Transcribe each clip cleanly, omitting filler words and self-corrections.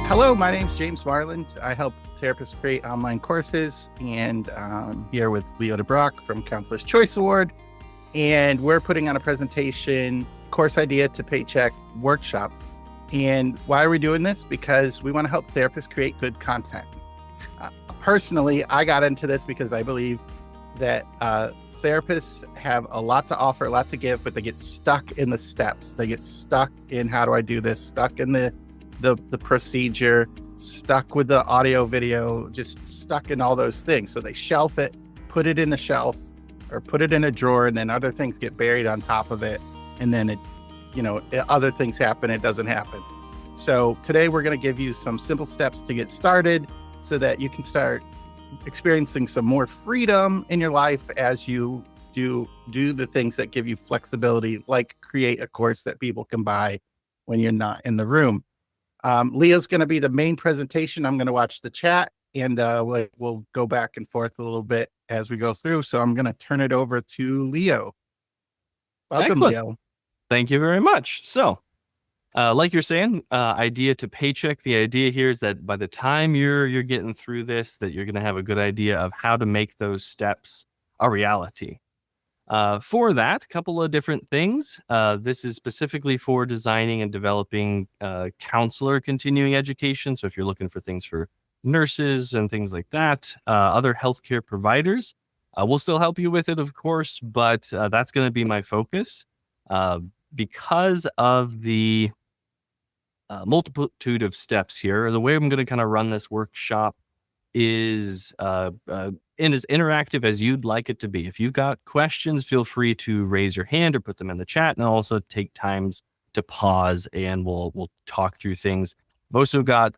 Hello, my name's James Marland. I help therapists create online courses, and I'm here with Leo DeBrock from Counselor's Choice Award. And we're putting on a presentation, Course Idea to Paycheck workshop. And why are we doing this? Because we want to help therapists create good content. Personally, I got into this because I believe that therapists have a lot to offer, a lot to give, but they get stuck in the steps. They get stuck in how do I do this, stuck in the procedure, stuck with the audio, video, just stuck in all those things. So they shelf it, put it in the shelf, or put it in a drawer, and then other things get buried on top of it. And then other things happen, it doesn't happen. So today we're going to give you some simple steps to get started so that you can start experiencing some more freedom in your life as you do the things that give you flexibility, like create a course that people can buy when you're not in the room. Leo's going to be the main presentation. I'm going to watch the chat, and we'll go back and forth a little bit as we go through. So I'm going to turn it over to Leo. Welcome, Excellent. Leo. Thank you very much. So, like you're saying, idea to paycheck. The idea here is that by the time you're getting through this, that you're going to have a good idea of how to make those steps a reality. For that, a couple of different things. This is specifically for designing and developing counselor continuing education. So if you're looking for things for nurses and things like that, other healthcare providers, we'll still help you with it, of course, but that's going to be my focus. Because of the multitude of steps here, the way I'm going to kind of run this workshop is as interactive as you'd like it to be. If you've got questions, feel free to raise your hand or put them in the chat, and also take times to pause, and we'll talk through things. I've also got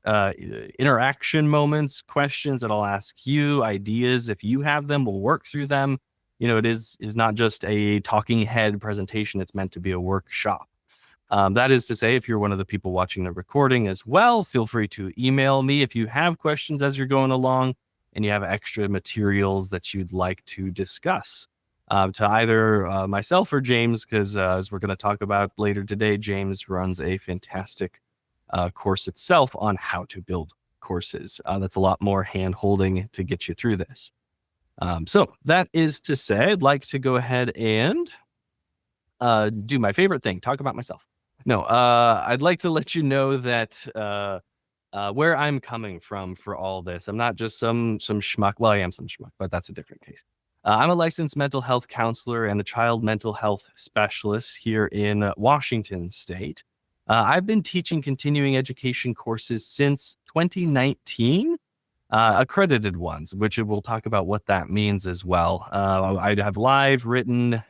interaction moments, questions that I'll ask you, ideas. If you have them, we'll work through them. It is not just a talking head presentation. It's meant to be a workshop. That is to say, if you're one of the people watching the recording as well, feel free to email me if you have questions as you're going along and you have extra materials that you'd like to discuss to either myself or James, because as we're going to talk about later today, James runs a fantastic course itself on how to build courses. That's a lot more hand-holding to get you through this. So that is to say, I'd like to go ahead and do my favorite thing, talk about myself. No, I'd like to let you know that where I'm coming from for all this. I'm not just some schmuck. Well, I am some schmuck, but that's a different case. I'm a licensed mental health counselor and a child mental health specialist here in Washington State. I've been teaching continuing education courses since 2019, accredited ones, which we'll talk about what that means as well. I have live, written,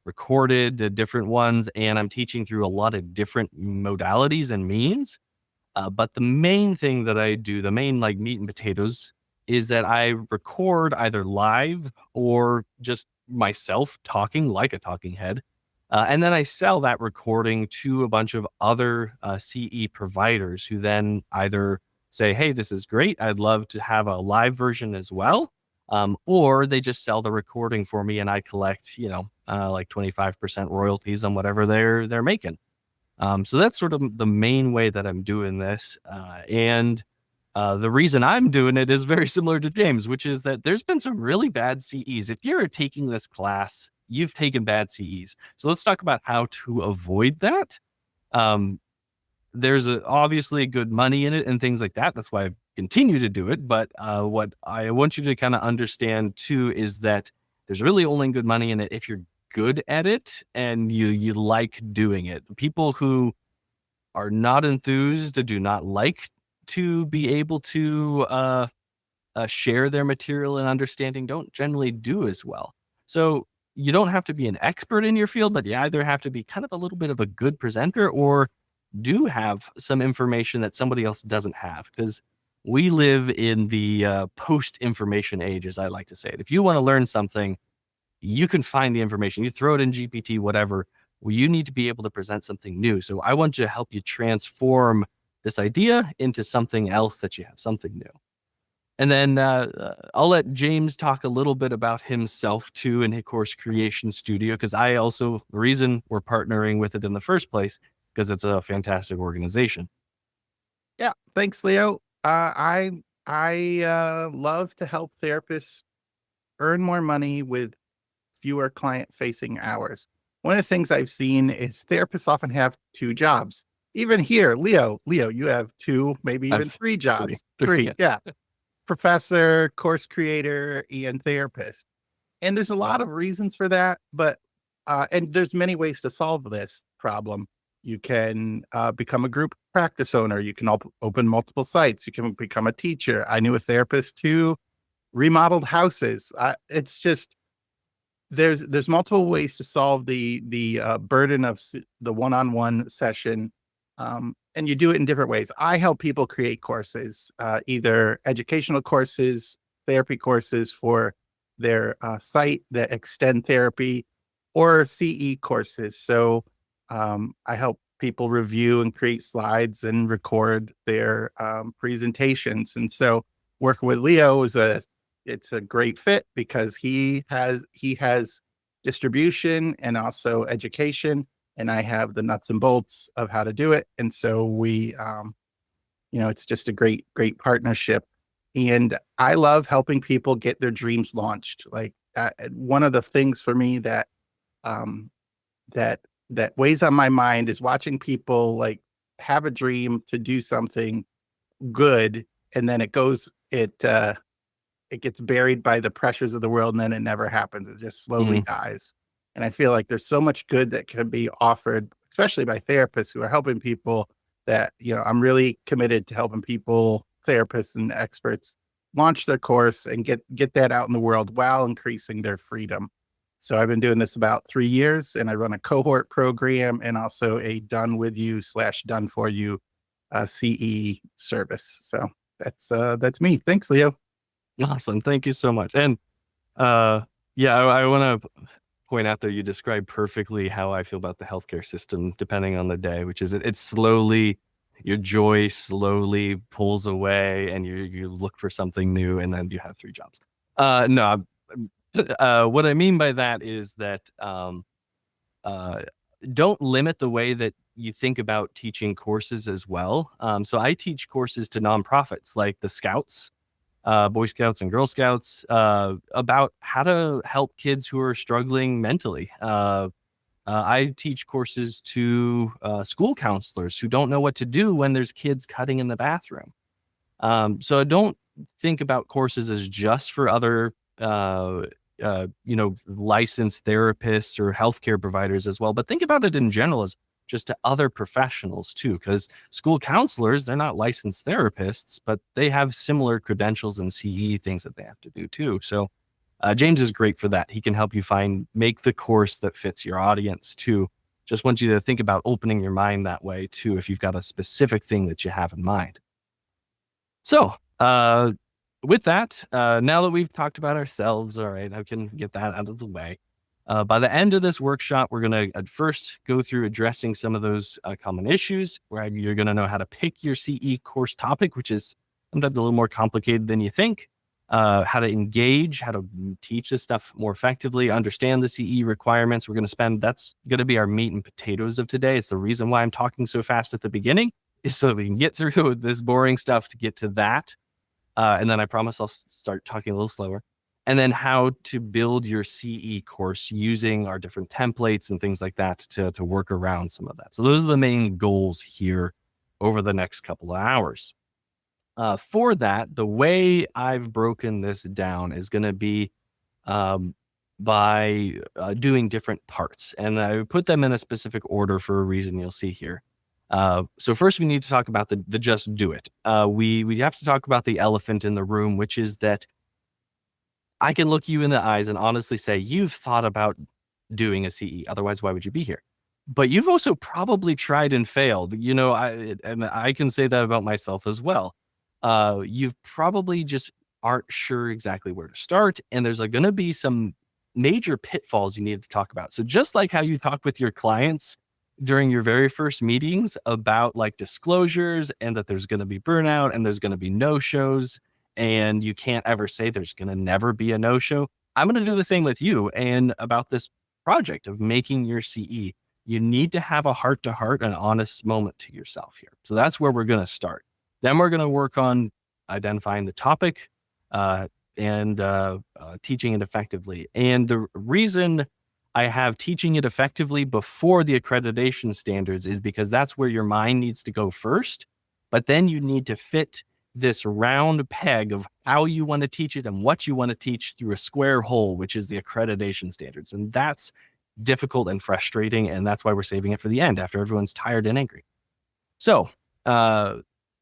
recorded different ones, and I'm teaching through a lot of different modalities and means. But the main thing that I do, the main like meat and potatoes, is that I record either live or just myself talking like a talking head. And then I sell that recording to a bunch of other CE providers who then either say, hey, this is great, I'd love to have a live version as well. Or they just sell the recording for me and I collect, like 25% royalties on whatever they're making. So that's sort of the main way that I'm doing this. And the reason I'm doing it is very similar to James, which is that there's been some really bad CEs. If you're taking this class, you've taken bad CEs. So let's talk about how to avoid that. There's obviously good money in it and things like that. That's why I continue to do it. But what I want you to kind of understand too is that there's really only good money in it if you're good at it and you like doing it. People who are not enthused, do not like to be able to share their material and understanding, don't generally do as well. So you don't have to be an expert in your field, but you either have to be kind of a little bit of a good presenter or do have some information that somebody else doesn't have, because we live in the post-information age, as I like to say it. If you want to learn something, you can find the information. You throw it in GPT, whatever. Well, you need to be able to present something new. So I want to help you transform this idea into something else that you have, something new. And then I'll let James talk a little bit about himself too in his Course Creation Studio, because the reason we're partnering with it in the first place, because it's a fantastic organization. Yeah, thanks, Leo. I love to help therapists earn more money with fewer client-facing hours. One of the things I've seen is therapists often have two jobs. Even here, Leo, you have two, maybe even I've three three, jobs. three, Three, yeah. yeah. Professor, course creator, and therapist. And there's a lot of reasons for that, but and there's many ways to solve this problem. You can become a group practice owner. You can open multiple sites. You can become a teacher. I knew a therapist who remodeled houses. It's just there's multiple ways to solve the burden of the one-on-one session, and you do it in different ways. I help people create courses, either educational courses, therapy courses for their site that extend therapy, or CE courses. So I help people review and create slides and record their presentations. And so working with Leo is it's a great fit because he has distribution and also education, and I have the nuts and bolts of how to do it. And so it's just a great partnership. And I love helping people get their dreams launched. Like one of the things for me um, that that weighs on my mind is watching people like have a dream to do something good, and then it gets buried by the pressures of the world, and then it never happens. It just slowly Mhm. dies. And I feel like there's so much good that can be offered, especially by therapists who are helping people, that, I'm really committed to helping people, therapists and experts, launch their course and get that out in the world while increasing their freedom. So I've been doing this about 3 years, and I run a cohort program and also a done with you / done for you CE service. So that's me. Thanks, Leo. Awesome. Thank you so much. And uh, yeah, I want to point out that you described perfectly how I feel about the healthcare system, depending on the day, which is it's slowly, your joy slowly pulls away, and you look for something new, and then you have three jobs. No, what I mean by that is that uh, don't limit the way that you think about teaching courses as well. So I teach courses to nonprofits like the Scouts, Boy Scouts and Girl Scouts, about how to help kids who are struggling mentally. I teach courses to school counselors who don't know what to do when there's kids cutting in the bathroom. So I don't think about courses as just for other, licensed therapists or healthcare providers as well, but think about it in general as just to other professionals too, because school counselors, they're not licensed therapists, but they have similar credentials and CE things that they have to do too. So James is great for that. He can help you make the course that fits your audience too. Just want you to think about opening your mind that way too, if you've got a specific thing that you have in mind. So, with that, now that we've talked about ourselves, all right, I can get that out of the way. By the end of this workshop, we're going to first go through addressing some of those common issues, where you're going to know how to pick your CE course topic, which is sometimes a little more complicated than you think, how to engage, how to teach this stuff more effectively, understand the CE requirements. That's going to be our meat and potatoes of today. It's the reason why I'm talking so fast at the beginning, is so that we can get through this boring stuff to get to that. And then I promise I'll start talking a little slower. And then how to build your CE course using our different templates and things like that to work around some of that. So those are the main goals here over the next couple of hours. For that, the way I've broken this down is going to be by doing different parts. And I put them in a specific order for a reason you'll see here. So first we need to talk about the just do it. We have to talk about the elephant in the room, which is that I can look you in the eyes and honestly say, you've thought about doing a CE. Otherwise, why would you be here? But you've also probably tried and failed. I can say that about myself as well. You've probably just aren't sure exactly where to start. And there's going to be some major pitfalls you need to talk about. So just like how you talk with your clients during your very first meetings about like disclosures, and that there's going to be burnout and there's going to be no-shows, and you can't ever say there's going to never be a no-show. I'm going to do the same with you and about this project of making your CE. You need to have a heart-to-heart and honest moment to yourself here. So that's where we're going to start. Then we're going to work on identifying the topic and teaching it effectively. And the reason I have teaching it effectively before the accreditation standards is because that's where your mind needs to go first. But then you need to fit this round peg of how you want to teach it and what you want to teach through a square hole, which is the accreditation standards. And that's difficult and frustrating. And that's why we're saving it for the end after everyone's tired and angry. So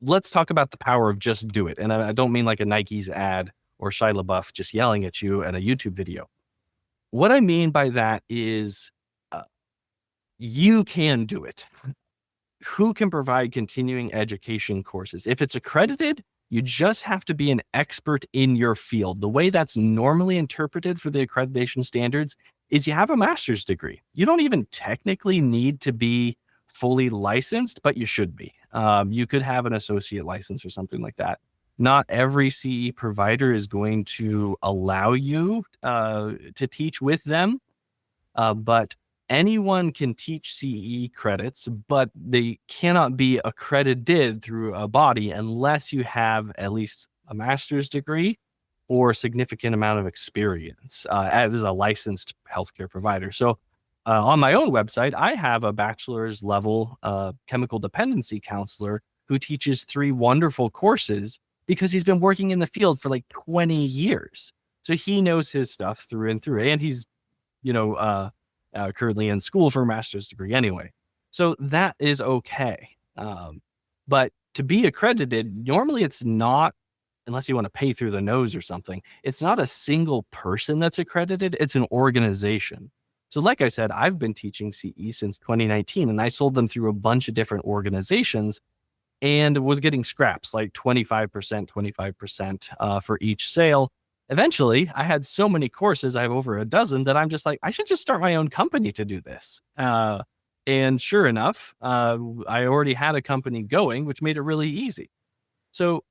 let's talk about the power of just do it. And I don't mean like a Nike's ad or Shia LaBeouf just yelling at you at a YouTube video. What I mean by that is you can do it. Who can provide continuing education courses? If it's accredited, you just have to be an expert in your field. The way that's normally interpreted for the accreditation standards is you have a master's degree. You don't even technically need to be fully licensed, but you should be. You could have an associate license or something like that. Not every CE provider is going to allow you to teach with them, but anyone can teach CE credits, but they cannot be accredited through a body unless you have at least a master's degree or a significant amount of experience as a licensed healthcare provider. So on my own website, I have a bachelor's level chemical dependency counselor who teaches 3 wonderful courses because he's been working in the field for like 20 years. So he knows his stuff through and through. And he's, currently in school for a master's degree anyway. So that is okay. But to be accredited, normally it's not, unless you want to pay through the nose or something, it's not a single person that's accredited, it's an organization. So like I said, I've been teaching CE since 2019 and I sold them through a bunch of different organizations and was getting scraps like 25% for each sale. Eventually, I had so many courses, I have over a dozen, that I'm just like, I should just start my own company to do this. And sure enough, I already had a company going, which made it really easy. So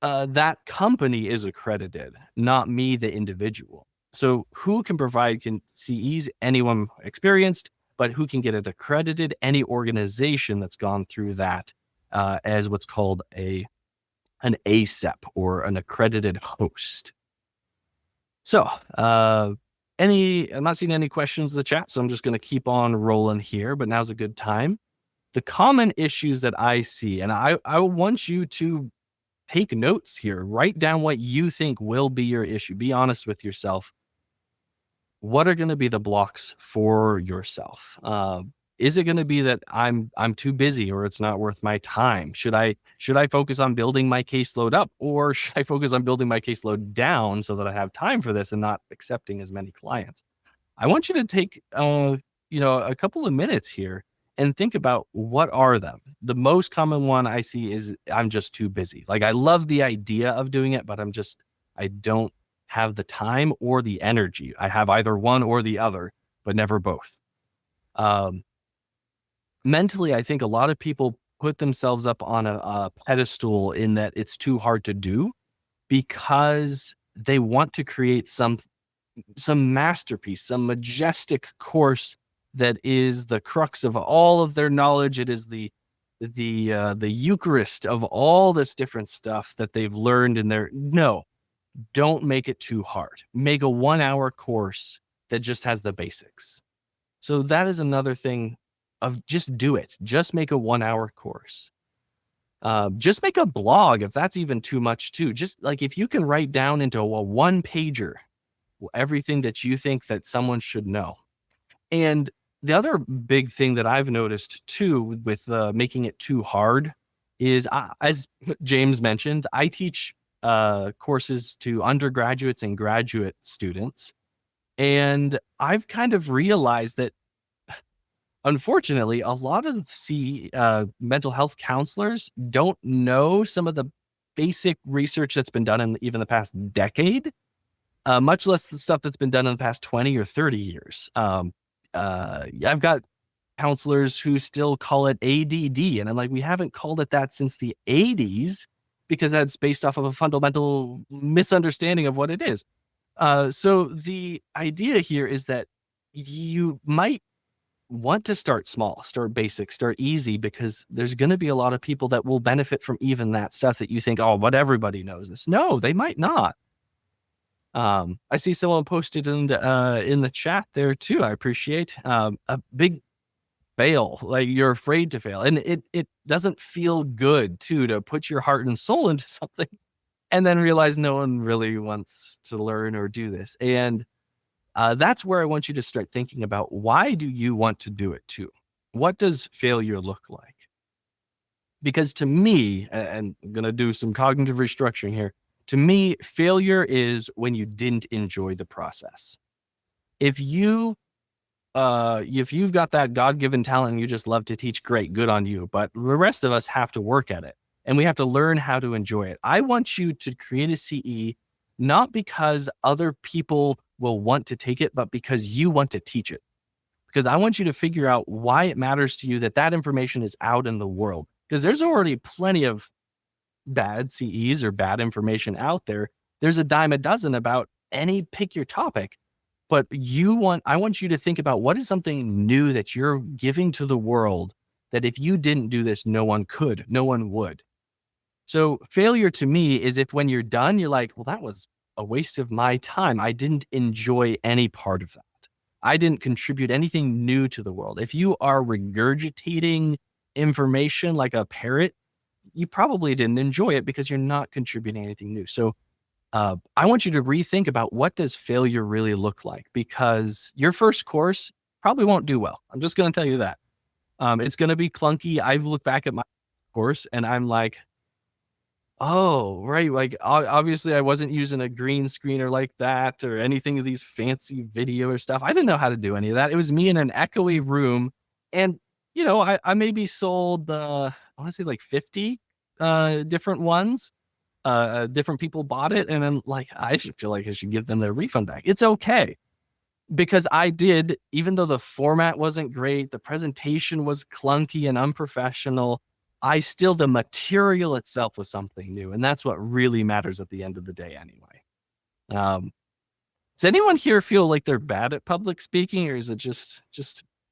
that company is accredited, not me, the individual. So who can provide CEs? Anyone experienced, but who can get it accredited? Any organization that's gone through that as what's called an ACEP or an accredited host. So I'm not seeing any questions in the chat, so I'm just going to keep on rolling here, but now's a good time. The common issues that I see, and I want you to take notes here, write down what you think will be your issue. Be honest with yourself. What are going to be the blocks for yourself? Is it going to be that I'm too busy or it's not worth my time? Should I focus on building my caseload up, or should I focus on building my caseload down so that I have time for this and not accepting as many clients? I want you to take a couple of minutes here and think about what are them. The most common one I see is I'm just too busy. Like I love the idea of doing it, but I don't have the time or the energy. I have either one or the other, but never both. Mentally, I think a lot of people put themselves up on a pedestal in that it's too hard to do because they want to create some masterpiece, some majestic course that is the crux of all of their knowledge. It is the Eucharist of all this different stuff that they've learned in their. No, don't make it too hard. Make a 1-hour course that just has the basics. So that is another thing of just do it. Just make a 1-hour course. Just make a blog if that's even too much too. Just like if you can write down into a 1-pager everything that you think that someone should know. And the other big thing that I've noticed too with making it too hard is, as James mentioned, I teach courses to undergraduates and graduate students. And I've kind of realized that unfortunately, a lot of mental health counselors don't know some of the basic research that's been done in even the past decade, much less the stuff that's been done in the past 20 or 30 years. I've got counselors who still call it ADD, and I'm like, we haven't called it that since the 80s because that's based off of a fundamental misunderstanding of what it is. So the idea here is that you might want to start small, start basic, start easy, because there's going to be a lot of people that will benefit from even that stuff that you think, oh, but everybody knows this. No, they might not. I see someone posted in the chat there too. I appreciate a big fail, like you're afraid to fail, and it doesn't feel good too to put your heart and soul into something and then realize no one really wants to learn or do this. And that's where I want you to start thinking about, why do you want to do it too? What does failure look like? Because to me, and I'm going to do some cognitive restructuring here, to me, failure is when you didn't enjoy the process. If you've got that God-given talent and you just love to teach, great, good on you. But the rest of us have to work at it, and we have to learn how to enjoy it. I want you to create a CE, not because other people will want to take it, but because you want to teach it. Because I want you to figure out why it matters to you that information is out in the world. Because there's already plenty of bad CEs or bad information out there. There's a dime a dozen about pick your topic. But I want you to think about, what is something new that you're giving to the world that if you didn't do this, no one could, no one would. So failure to me is if when you're done, you're like, well, that was a waste of my time. I didn't enjoy any part of that. I didn't contribute anything new to the world. If you are regurgitating information like a parrot, you probably didn't enjoy it because you're not contributing anything new. So I want you to rethink about, what does failure really look like? Because your first course probably won't do well. I'm just going to tell you that. It's going to be clunky. I look back at my course and I'm like, oh, right. Like, obviously I wasn't using a green screener like that or anything of these fancy video or stuff. I didn't know how to do any of that. It was me in an echoey room. And, I maybe sold, I want to say like 50 different ones. Different people bought it. And then I should feel like I should give them their refund back. It's okay. Because I did, even though the format wasn't great, the presentation was clunky and unprofessional, the material itself was something new. And that's what really matters at the end of the day anyway. Does anyone here feel like they're bad at public speaking, or is it just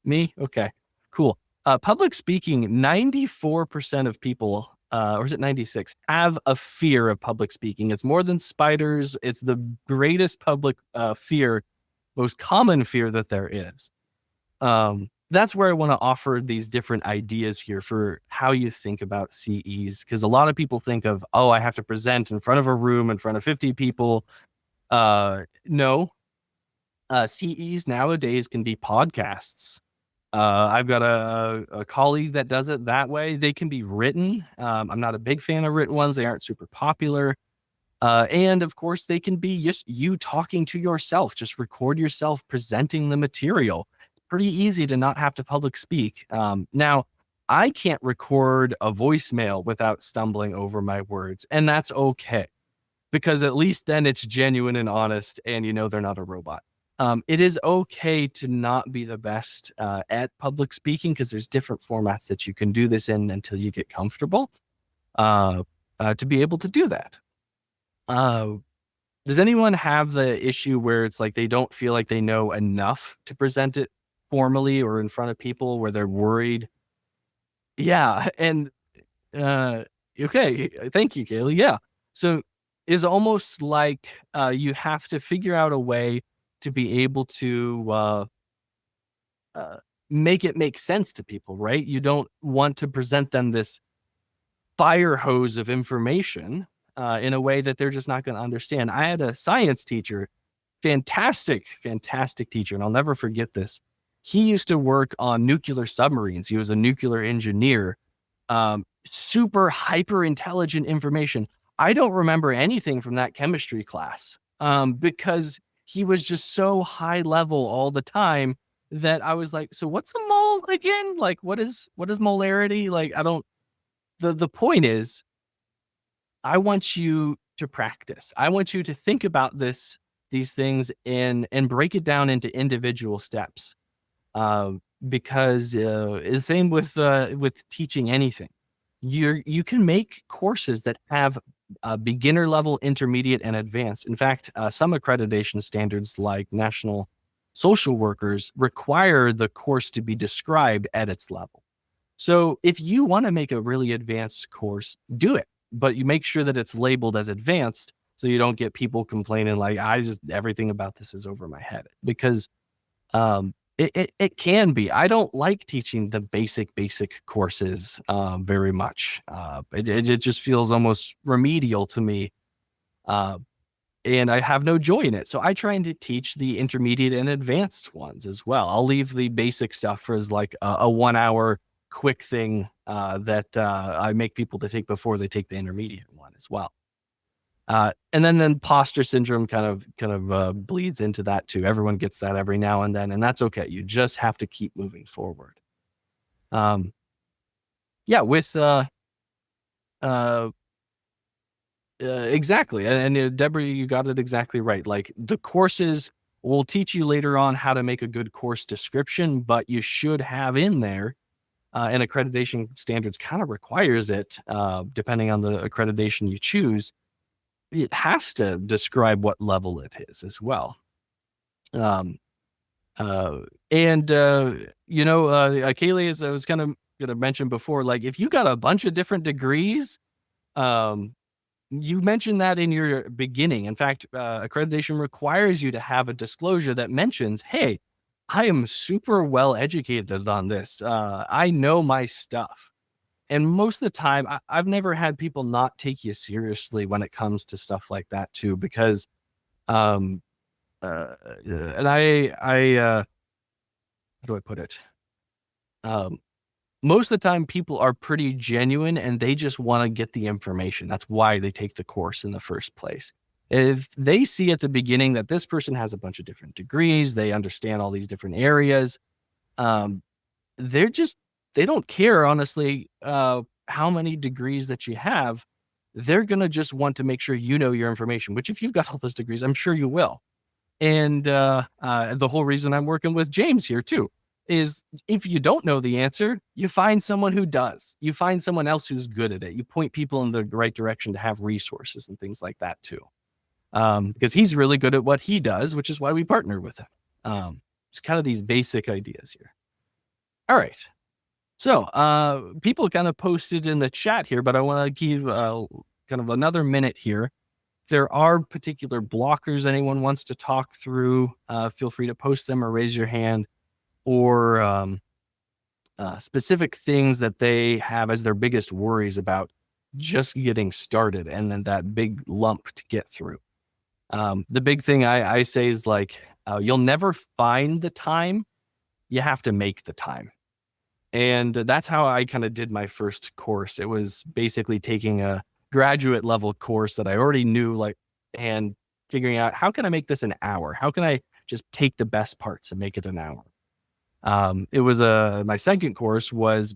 me? Okay, cool. Public speaking, 94% of people, or is it 96, have a fear of public speaking. It's more than spiders. It's the greatest public fear, most common fear that there is. That's where I want to offer these different ideas here for how you think about CEs. Because a lot of people think of, oh, I have to present in front of a room in front of 50 people. No. CEs nowadays can be podcasts. I've got a colleague that does it that way. They can be written. I'm not a big fan of written ones. They aren't super popular. And of course, they can be just you talking to yourself. Just record yourself presenting the material. Pretty easy to not have to public speak. Now, I can't record a voicemail without stumbling over my words, and that's okay, because at least then it's genuine and honest, and they're not a robot. It is okay to not be the best at public speaking, because there's different formats that you can do this in until you get comfortable to be able to do that. Does anyone have the issue where it's like they don't feel like they know enough to present it formally or in front of people, where they're worried? Yeah. And okay, thank you, Kaylee. Yeah. So it's almost like you have to figure out a way to be able to make it make sense to people, right? You don't want to present them this fire hose of information in a way that they're just not going to understand. I had a science teacher, fantastic teacher, and I'll never forget this. He used to work on nuclear submarines. He was a nuclear engineer, super hyper intelligent information. I don't remember anything from that chemistry class because he was just so high level all the time that I was like, so what's a mole again? Like, what is molarity? Like, the point is, I want you to practice. I want you to think about these things and break it down into individual steps. Because it's the same with teaching anything. You can make courses that have beginner level, intermediate, and advanced. In fact, some accreditation standards like National social workers require the course to be described at its level. So if you want to make a really advanced course, do it, but you make sure that it's labeled as advanced so you don't get people complaining like, everything about this is over my head, because it can be. I don't like teaching the basic courses very much. It just feels almost remedial to me. And I have no joy in it. So I try to teach the intermediate and advanced ones as well. I'll leave the basic stuff for as like a 1 hour quick thing that I make people to take before they take the intermediate one as well. And then imposter syndrome kind of bleeds into that too. Everyone gets that every now and then, and that's okay. You just have to keep moving forward. With exactly. And Deborah, you got it exactly right. Like, the courses will teach you later on how to make a good course description, but you should have in there, and accreditation standards kind of requires it, depending on the accreditation you choose, it has to describe what level it is as well. Kaylee, as I was kind of going to mention before, like, if you got a bunch of different degrees, you mentioned that in your beginning. In fact, accreditation requires you to have a disclosure that mentions, hey, I am super well educated on this. I know my stuff. And most of the time, I've never had people not take you seriously when it comes to stuff like that too, because, and how do I put it? Most of the time people are pretty genuine and they just want to get the information. That's why they take the course in the first place. If they see at the beginning that this person has a bunch of different degrees, they understand all these different areas, they don't care, honestly, how many degrees that you have. They're going to just want to make sure you know your information, which if you've got all those degrees, I'm sure you will. And the whole reason I'm working with James here too is, if you don't know the answer, you find someone who does. You find someone else who's good at it. You point people in the right direction to have resources and things like that too. Because he's really good at what he does, which is why we partner with him. It's kind of these basic ideas here. All right. So people kind of posted in the chat here, but I want to give kind of another minute here. There are particular blockers anyone wants to talk through. Feel free to post them or raise your hand, or specific things that they have as their biggest worries about just getting started, and then that big lump to get through. The big thing I say is, like, you'll never find the time. You have to make the time. And that's how I kind of did my first course. It was basically taking a graduate level course that I already knew, like, and figuring out, how can I make this an hour? How can I just take the best parts and make it an hour? It was my second course was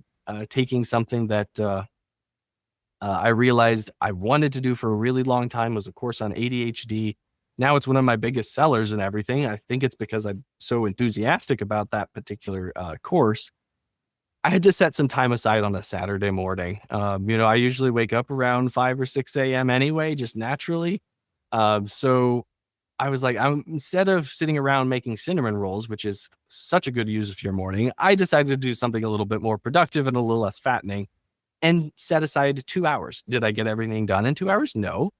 taking something that I realized I wanted to do for a really long time. It was a course on ADHD. Now it's one of my biggest sellers and everything. I think it's because I'm so enthusiastic about that particular course. I had to set some time aside on a Saturday morning. I usually wake up around 5 or 6 a.m. anyway, just naturally. So I was like, instead of sitting around making cinnamon rolls, which is such a good use of your morning, I decided to do something a little bit more productive and a little less fattening, and set aside 2 hours. Did I get everything done in 2 hours? No.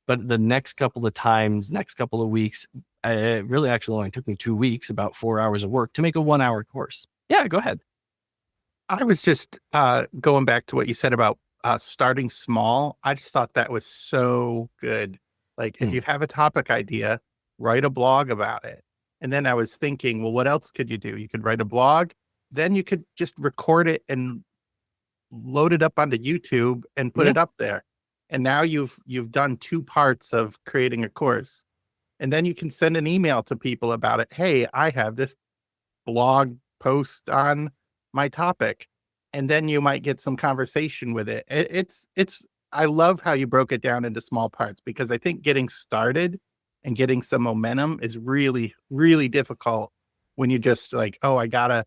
But the next couple of weeks, it really actually only took me 2 weeks, about 4 hours of work to make a 1 hour course. Yeah, go ahead. I was just going back to what you said about starting small. I just thought that was so good. Like, if you have a topic idea, write a blog about it. And then I was thinking, well, what else could you do? You could write a blog, then you could just record it and load it up onto YouTube and put it up there. And now you've done 2 parts of creating a course. And then you can send an email to people about it. Hey, I have this blog post on my topic. And then you might get some conversation with it. I love how you broke it down into small parts, because I think getting started and getting some momentum is really, really difficult when you just like, oh, I gotta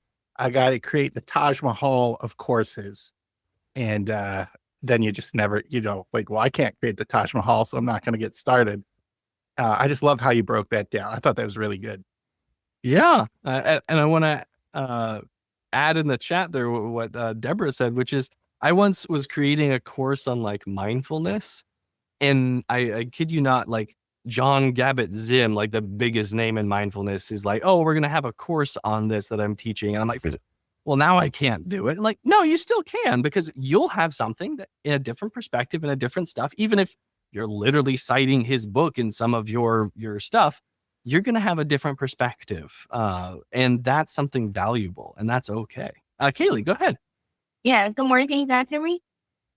create the Taj Mahal of courses. And then you just never, like, well, I can't create the Taj Mahal, so I'm not going to get started. I just love how you broke that down. I thought that was really good. Yeah. And I want to add in the chat there what Deborah said, which is I once was creating a course on like mindfulness. And I kid you not, like John Gabbett-Zim, like the biggest name in mindfulness, is like, oh, we're going to have a course on this that I'm teaching. And I'm like, well, now I can't do it. Like, no, you still can, because you'll have something that in a different perspective and a different stuff. Even if you're literally citing his book in some of your stuff, you're going to have a different perspective. And that's something valuable, and that's okay. Kaylee, go ahead. Yeah, good morning. Can you guys hear me?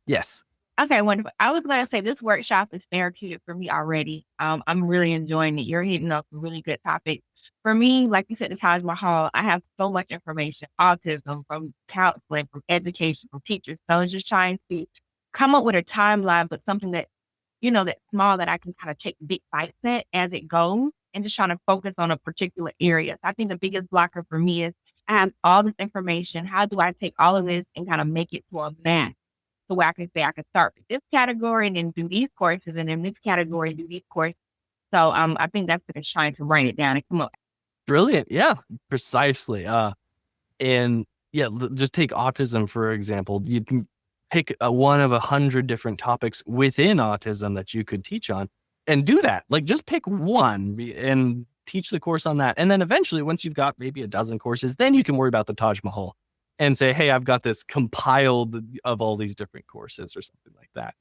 Yes. Okay, wonderful. I was going to say this workshop is therapeutic for me already. I'm really enjoying it. You're hitting up a really good topic. For me, like you said, the Taj Mahal, I have so much information, autism, from counseling, from education, from teachers. So I was just trying to come up with a timeline, but something that, that's small that I can kind of take big bites at as it goes and just trying to focus on a particular area. So I think the biggest blocker for me is I have all this information. How do I take all of this and kind of make it to a map? So where I can say I can start with this category and then do these courses, and then this category do these courses. So I think that's what it's trying to write it down and come up. Brilliant. Yeah, precisely. And yeah, just take autism, for example. You can pick one of 100 different topics within autism that you could teach on, and do that. Like, just pick one and teach the course on that. And then eventually, once you've got maybe a dozen courses, then you can worry about the Taj Mahal and say, hey, I've got this compiled of all these different courses or something like that.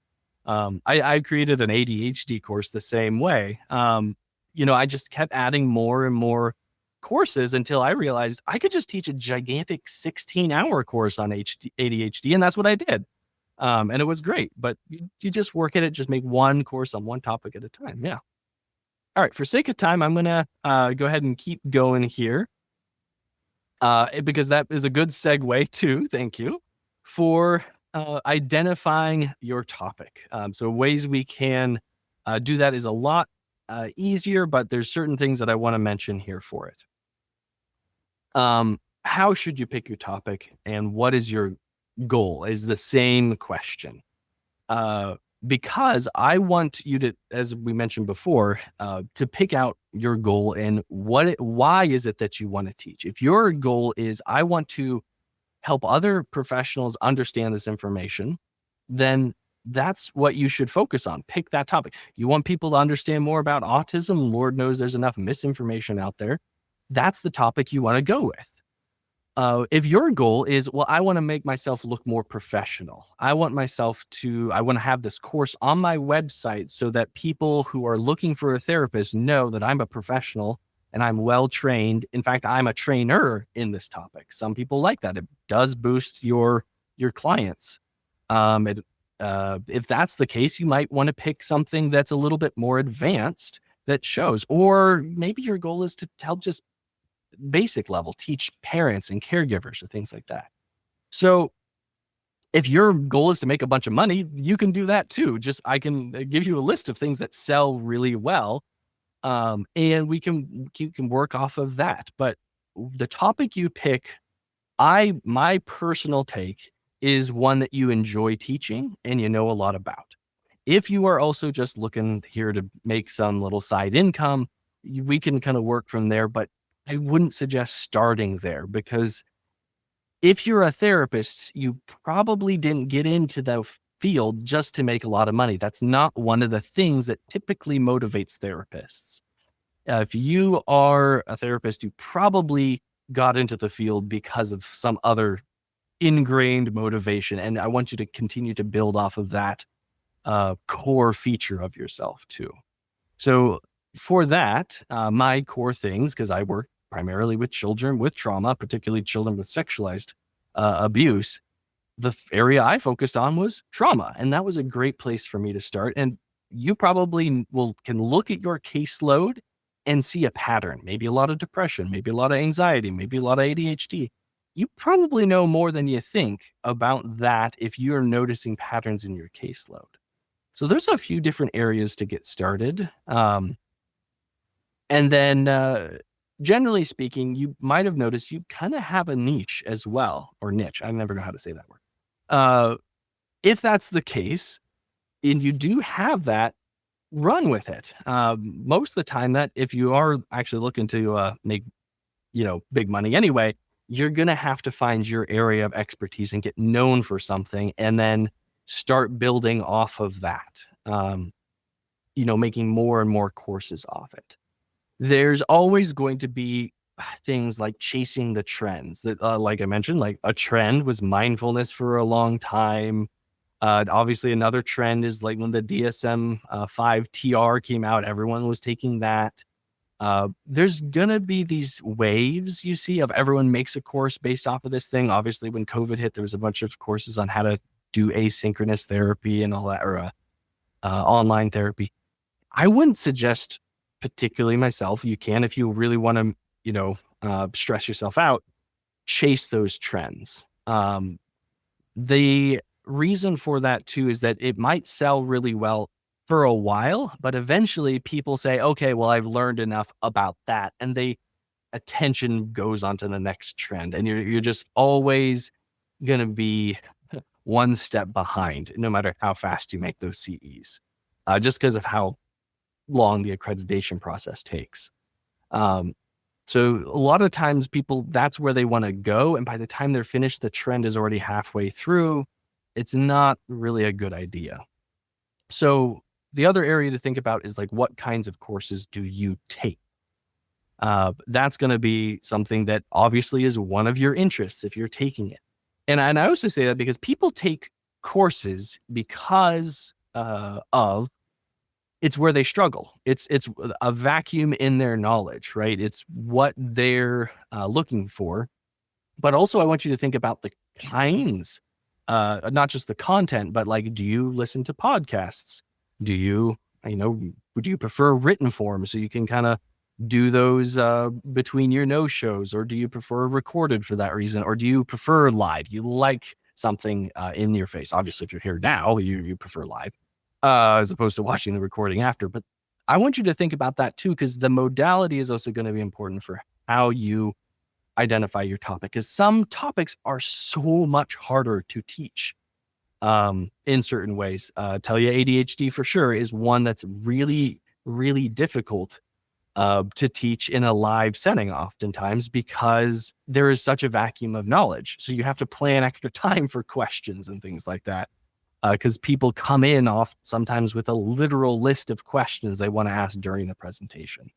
I created an ADHD course the same way. I just kept adding more and more courses until I realized I could just teach a gigantic 16-hour course on ADHD. And that's what I did. And it was great, but you just work at it, just make one course on one topic at a time. Yeah. All right. For sake of time, I'm going to go ahead and keep going here. Because that is a good segue too, thank you, for identifying your topic. So ways we can do that is a lot easier, but there's certain things that I want to mention here for it. How should you pick your topic, and what is your goal is the same question. Because I want you to, as we mentioned before, to pick out your goal and why is it that you want to teach. If your goal is, I want to help other professionals understand this information, then that's what you should focus on. Pick that topic. You want people to understand more about autism? Lord knows there's enough misinformation out there. That's the topic you want to go with. If your goal is, well, I want to make myself look more professional. I want to have this course on my website so that people who are looking for a therapist know that I'm a professional and I'm well trained. In fact, I'm a trainer in this topic. Some people like that. It does boost your clients. If that's the case, you might want to pick something that's a little bit more advanced that shows, or maybe your goal is to help just basic level teach parents and caregivers or things like that. So if your goal is to make a bunch of money, you can do that too. I can give you a list of things that sell really well. And you can work off of that. But the topic you pick, my personal take is one that you enjoy teaching and you know a lot about. If you are also just looking here to make some little side income, we can kind of work from there, but I wouldn't suggest starting there, because if you're a therapist, you probably didn't get into the field just to make a lot of money. That's not one of the things that typically motivates therapists. If you are a therapist, you probably got into the field because of some other ingrained motivation. And I want you to continue to build off of that core feature of yourself too. So for that, my core things, because I work primarily with children with trauma, particularly children with sexualized abuse, the area I focused on was trauma. And that was a great place for me to start. And you probably can look at your caseload and see a pattern, maybe a lot of depression, maybe a lot of anxiety, maybe a lot of ADHD. You probably know more than you think about that if you're noticing patterns in your caseload. So there's a few different areas to get started. And then generally speaking, you might have noticed you kind of have a niche as well, or niche. I never know how to say that word. If that's the case, and you do have that, run with it. Most of the time, that if you are actually looking to make big money anyway, you're going to have to find your area of expertise and get known for something and then start building off of that, making more and more courses off it. There's always going to be things like chasing the trends that, like I mentioned, like a trend was mindfulness for a long time. Obviously, another trend is like when the DSM-5 TR came out, everyone was taking that. There's gonna be these waves you see of everyone makes a course based off of this thing. Obviously, when COVID hit, there was a bunch of courses on how to do asynchronous therapy and all that, or online therapy. I wouldn't suggest, particularly myself, you can, if you really want to, stress yourself out, chase those trends. The reason for that too is that it might sell really well for a while, but eventually people say, okay, well, I've learned enough about that, and attention goes on to the next trend, and you're just always gonna be one step behind, no matter how fast you make those CEs, just because of how long the accreditation process takes. So a lot of times people, that's where they want to go, and by the time they're finished, the trend is already halfway through. It's not really a good idea. So the other area to think about is like, what kinds of courses do you take? That's going to be something that obviously is one of your interests if you're taking it. And I also say that because people take courses because of it's where they struggle. It's a vacuum in their knowledge, right? It's what they're looking for. But also I want you to think about the kinds, not just the content, but like, do you listen to podcasts? Do you prefer written form so you can kind of do those between your no shows, or do you prefer recorded for that reason? Or do you prefer live? You like something in your face. Obviously, if you're here now, you prefer live as opposed to watching the recording after. But I want you to think about that too, because the modality is also going to be important for how you identify your topic, because some topics are so much harder to teach in certain ways. Tell you ADHD for sure is one that's really, really difficult to teach in a live setting oftentimes, because there is such a vacuum of knowledge. So you have to plan extra time for questions and things like that, because people come in sometimes with a literal list of questions they want to ask during the presentation.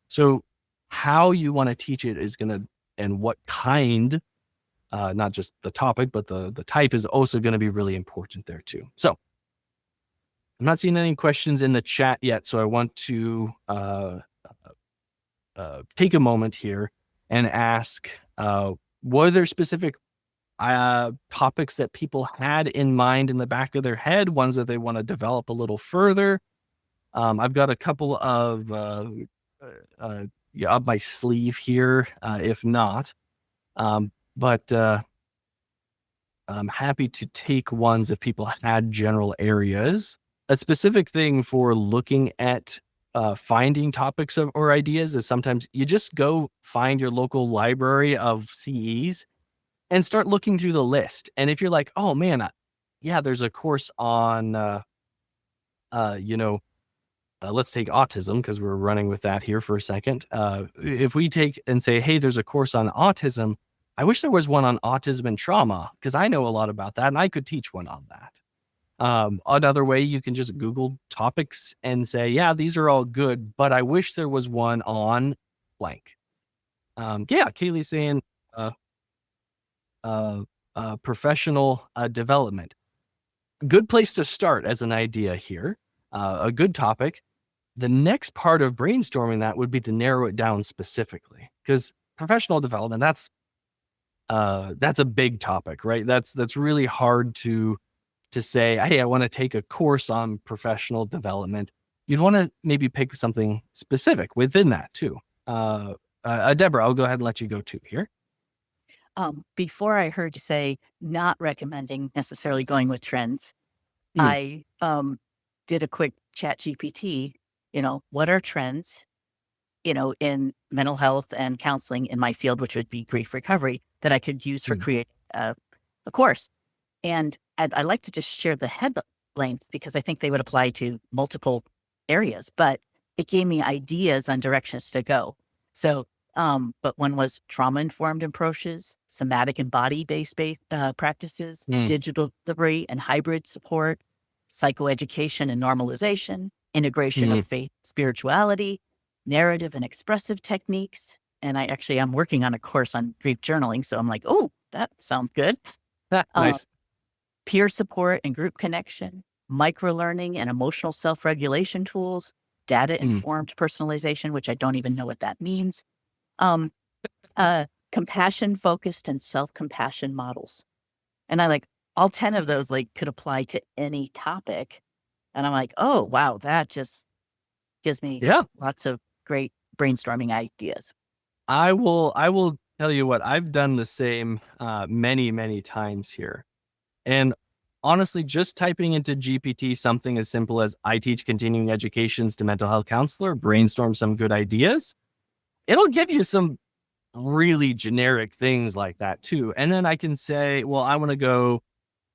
So how you want to teach it is going to, and what kind, not just the topic, but the type is also going to be really important there too. So I'm not seeing any questions in the chat yet, so I want to take a moment here and ask, were there specific topics that people had in mind in the back of their head, ones that they want to develop a little further? I've got a couple of up my sleeve here, if not. But I'm happy to take ones if people had general areas. A specific thing for looking at finding topics or ideas is sometimes you just go find your local library of CEs and start looking through the list. And if you're like, oh man, there's a course on, let's take autism, because we're running with that here for a second. If we take and say, hey, there's a course on autism, I wish there was one on autism and trauma, because I know a lot about that and I could teach one on that. Another way, you can just Google topics and say, yeah, these are all good, but I wish there was one on blank. Kaylee's saying professional development. Good place to start as an idea here. A good topic. The next part of brainstorming that would be to narrow it down specifically, because professional development, that's a big topic, right? That's really hard to say, hey, I want to take a course on professional development. You'd want to maybe pick something specific within that too. Deborah, I'll go ahead and let you go too here. Before I heard you say not recommending necessarily going with trends, I did a quick chat GPT, what are trends, in mental health and counseling in my field, which would be grief recovery, that I could use for creating a course. And I like to just share the headlines because I think they would apply to multiple areas, but it gave me ideas on directions to go. So But one was trauma-informed approaches, somatic and body-based practices, Mm. digital delivery and hybrid support, psychoeducation and normalization, integration of faith, spirituality, narrative and expressive techniques. And I'm working on a course on grief journaling. So I'm like, oh, that sounds good. Nice. Peer support and group connection, microlearning and emotional self-regulation tools, data-informed personalization, which I don't even know what that means. Compassion-focused and self-compassion models. And I like all 10 of those could apply to any topic. And I'm like, oh, wow, that just gives me lots of great brainstorming ideas. I will tell you what, I've done the same many, many times here. And honestly, just typing into GPT something as simple as I teach continuing educations to mental health counselor, brainstorm some good ideas, it'll give you some really generic things like that too. And then I can say, well, I want to go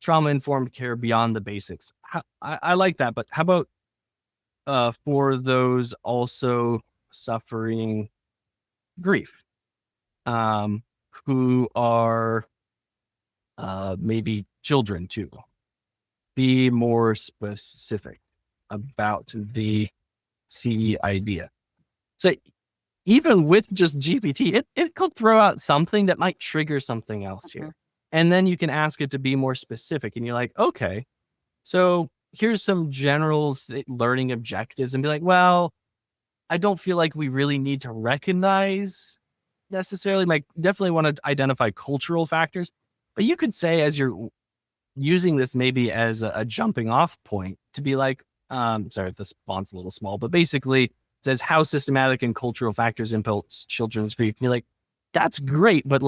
trauma-informed care beyond the basics. I like that, but how about for those also suffering grief, who are maybe children too? Be more specific about the CE idea. So even with just GPT, it could throw out something that might trigger something else here. And then you can ask it to be more specific. And you're like, okay, so here's some general learning objectives, and be like, well, I don't feel like we really need to recognize necessarily, definitely want to identify cultural factors. But you could say, as you're using this maybe as a jumping off point, to be like, sorry if this font's a little small, but basically it says how systematic and cultural factors impulse children's grief. And you're like, that's great, but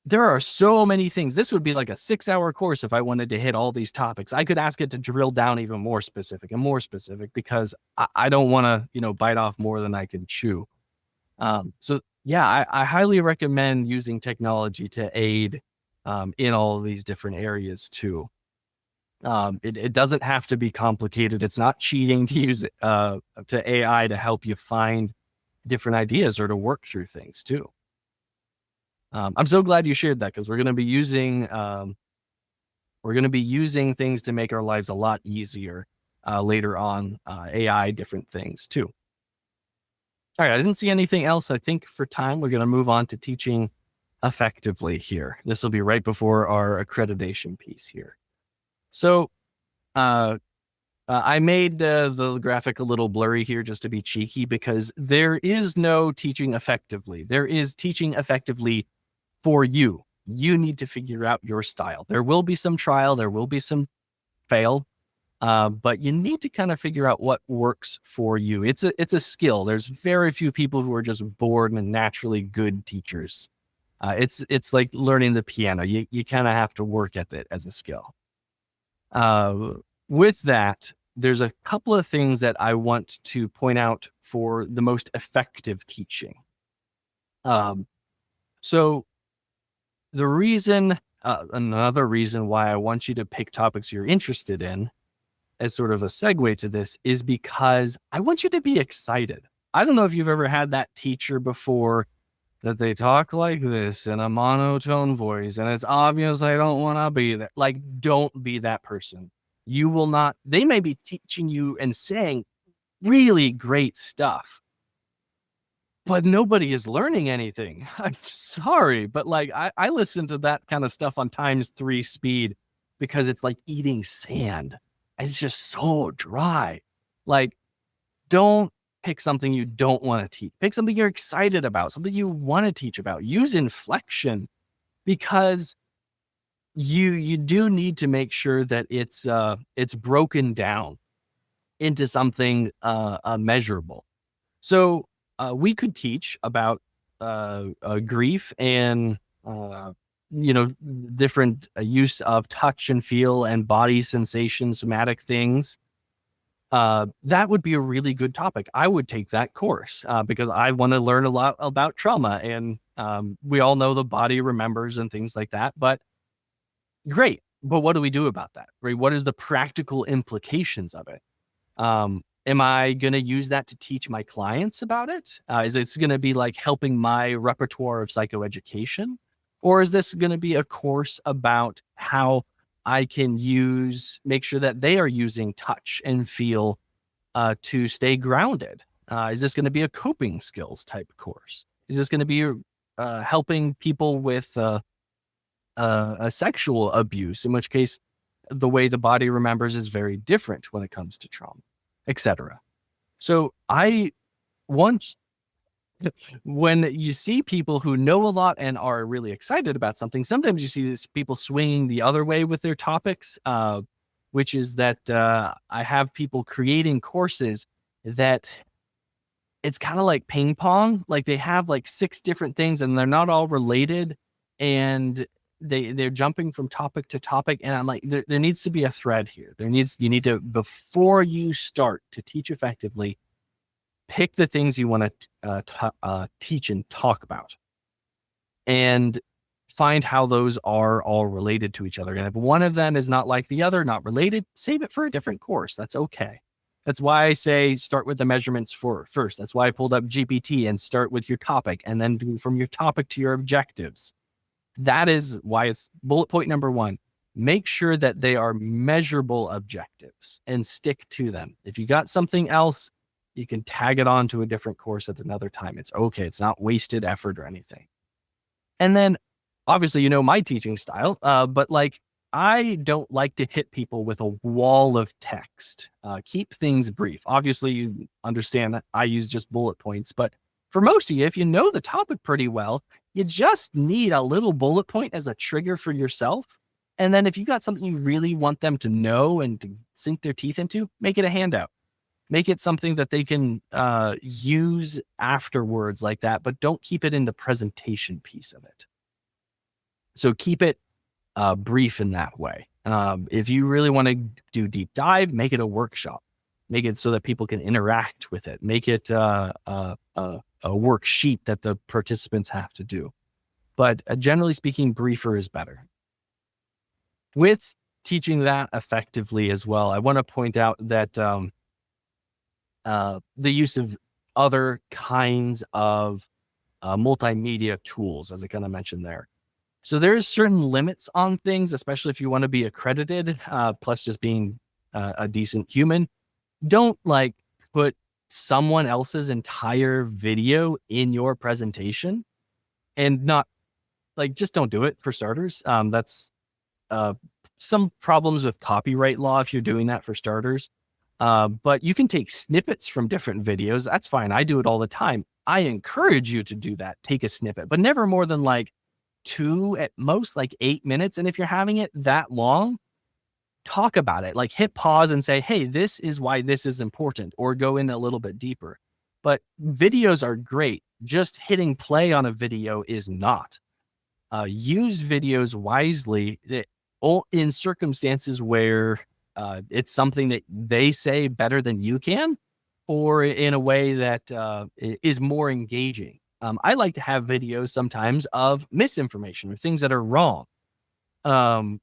there are so many things. This would be like a 6-hour course if I wanted to hit all these topics. I could ask it to drill down even more specific because I don't want to, bite off more than I can chew. So yeah, I highly recommend using technology to aid in all of these different areas too. It doesn't have to be complicated. It's not cheating to use it to AI to help you find different ideas or to work through things too. I'm so glad you shared that, because we're going to be using things to make our lives a lot easier later on. AI, different things too. All right, I didn't see anything else. I think for time, we're going to move on to teaching effectively here. This will be right before our accreditation piece here. So I made the graphic a little blurry here just to be cheeky, because there is no teaching effectively. There is teaching effectively for you. You need to figure out your style. There will be some trial, there will be some fail, but you need to kind of figure out what works for you. It's a skill. There's very few people who are just born and naturally good teachers. It's like learning the piano. You kind of have to work at it as a skill. With that, there's a couple of things that I want to point out for the most effective teaching. So the reason, another reason why I want you to pick topics you're interested in as sort of a segue to this is because I want you to be excited. I don't know if you've ever had that teacher before that they talk like this in a monotone voice, and it's obvious they don't want to be there. Don't be that person. You will not, they may be teaching you and saying really great stuff, but nobody is learning anything. I'm sorry, but I listen to that kind of stuff on ×3 speed because it's like eating sand. It's just so dry. Don't pick something you don't want to teach. Pick something you're excited about, something you want to teach about. Use inflection, because you do need to make sure that it's broken down into something measurable. So we could teach about grief and different use of touch and feel and body sensation, somatic things. That would be a really good topic. I would take that course because I want to learn a lot about trauma, and we all know the body remembers and things like that. But great. But what do we do about that? Right? What is the practical implications of it? Am I going to use that to teach my clients about it? Is this going to be like helping my repertoire of psychoeducation? Or is this going to be a course about how I can make sure that they are using touch and feel to stay grounded? Is this going to be a coping skills type course? Is this going to be helping people with a sexual abuse, in which case the way the body remembers is very different when it comes to trauma, etc. So when you see people who know a lot and are really excited about something, sometimes you see these people swinging the other way with their topics, which is that I have people creating courses that it's kind of like ping pong. Like they have like 6 different things and they're not all related, and they're jumping from topic to topic. And I'm like, there needs to be a thread here. You need to, before you start to teach effectively, pick the things you want to teach and talk about, and find how those are all related to each other. And if one of them is not like the other, not related, save it for a different course. That's okay. That's why I say start with the measurements first. That's why I pulled up GPT and start with your topic and then do from your topic to your objectives. That is why it's bullet point number 1. Make sure that they are measurable objectives and stick to them. If you got something else, you can tag it on to a different course at another time. It's okay. It's not wasted effort or anything. And then obviously, my teaching style, but like, I don't like to hit people with a wall of text. Keep things brief. Obviously, you understand that I use just bullet points, but for most of you, if you know the topic pretty well, you just need a little bullet point as a trigger for yourself. And then if you got something you really want them to know and to sink their teeth into, make it a handout. Make it something that they can use afterwards like that, but don't keep it in the presentation piece of it. So keep it brief in that way. If you really want to do deep dive, make it a workshop. Make it so that people can interact with it. Make it a worksheet that the participants have to do. But generally speaking, briefer is better. With teaching that effectively as well, I want to point out that the use of other kinds of multimedia tools, as I kind of mentioned there. So there's certain limits on things, especially if you want to be accredited, plus just being a decent human. Don't like put someone else's entire video in your presentation, and not like, just don't do it for starters. That's some problems with copyright law if you're doing that for starters. But you can take snippets from different videos. That's fine. I do it all the time. I encourage you to do that. Take a snippet, but never more than like 2, at most like 8 minutes. And if you're having it that long, talk about it. Like hit pause and say, hey, this is why this is important, or go in a little bit deeper. But videos are great. Just hitting play on a video is not. Use videos wisely in circumstances where it's something that they say better than you can, or in a way that is more engaging. I like to have videos sometimes of misinformation or things that are wrong,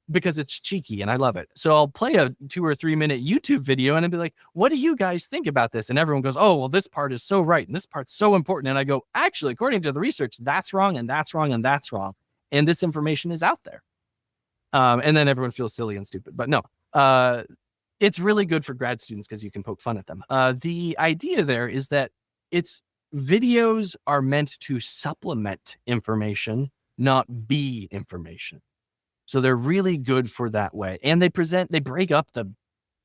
because it's cheeky and I love it. So I'll play a 2 or 3 minute YouTube video and I'll be like, what do you guys think about this? And everyone goes, oh, well, this part is so right and this part's so important. And I go, actually, according to the research, that's wrong and that's wrong and that's wrong. And this information is out there. And then everyone feels silly and stupid. But no, it's really good for grad students because you can poke fun at them. The idea there is that videos are meant to supplement information, not be information. So they're really good for that way. And they break up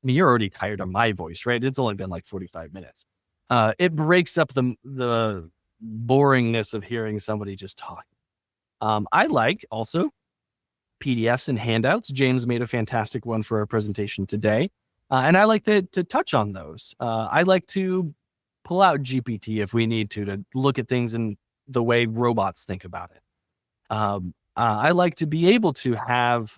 you're already tired of my voice, right? It's only been like 45 minutes. It breaks up the boringness of hearing somebody just talk. I like also PDFs and handouts. James made a fantastic one for our presentation today. And I like to touch on those. I like to pull out GPT if we need to look at things in the way robots think about it. I like to be able to have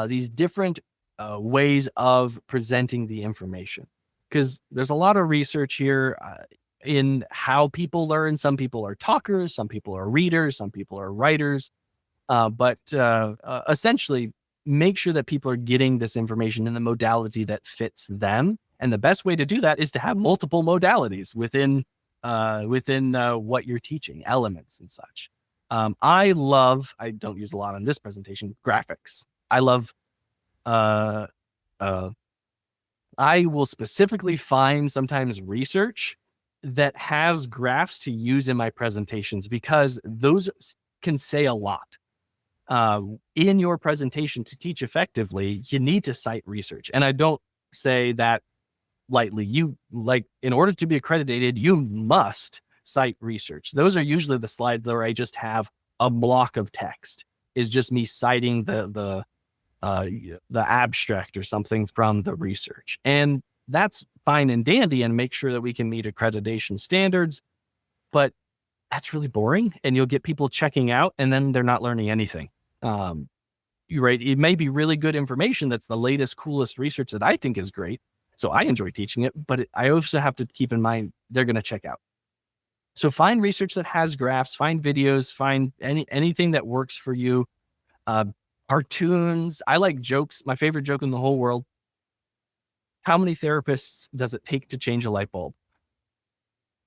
these different ways of presenting the information, because there's a lot of research here in how people learn. Some people are talkers, some people are readers, some people are writers. But essentially, make sure that people are getting this information in the modality that fits them And the best way to do that is to have multiple modalities within what you're teaching, elements and such. I don't use a lot on this presentation, graphics. I love, I will specifically find sometimes research that has graphs to use in my presentations because those can say a lot. In your presentation to teach effectively, you need to cite research. And I don't say that lightly. In order to be accredited, you must cite research. Those are usually the slides where I just have a block of text, is just me citing the abstract or something from the research. And that's fine and dandy and make sure that we can meet accreditation standards, but that's really boring and you'll get people checking out and then they're not learning anything. You're right. It may be really good information. That's the latest, coolest research that I think is great. So I enjoy teaching it, but I also have to keep in mind, they're going to check out. So find research that has graphs, find videos, find anything that works for you. Cartoons. I like jokes. My favorite joke in the whole world. How many therapists does it take to change a light bulb?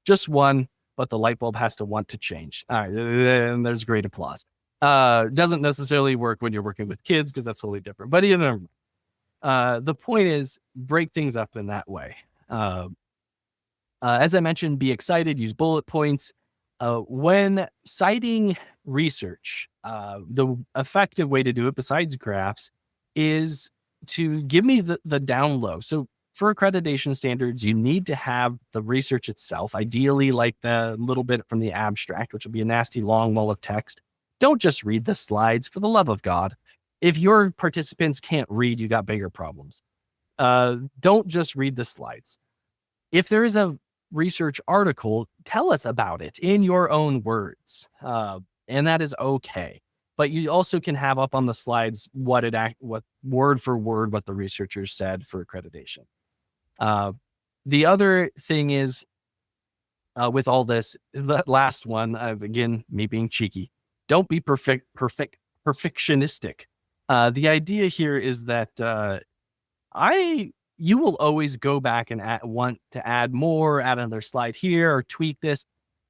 Just one, but the light bulb has to want to change. All right, and there's great applause. Doesn't necessarily work when you're working with kids because that's totally different. But the point is, break things up in that way. As I mentioned, be excited, use bullet points. When citing research, the effective way to do it besides graphs is to give me the down low. So for accreditation standards, you need to have the research itself, ideally like the little bit from the abstract, which will be a nasty long wall of text. Don't just read the slides, for the love of God. If your participants can't read, you got bigger problems. Don't just read the slides. If there is a research article, tell us about it in your own words. And that is okay. But you also can have up on the slides what word for word, what the researchers said for accreditation. The other thing is, with all this, is that last one, again, me being cheeky, don't be perfectionistic. The idea here is that you will always go back and want to add more, add another slide here, or tweak this.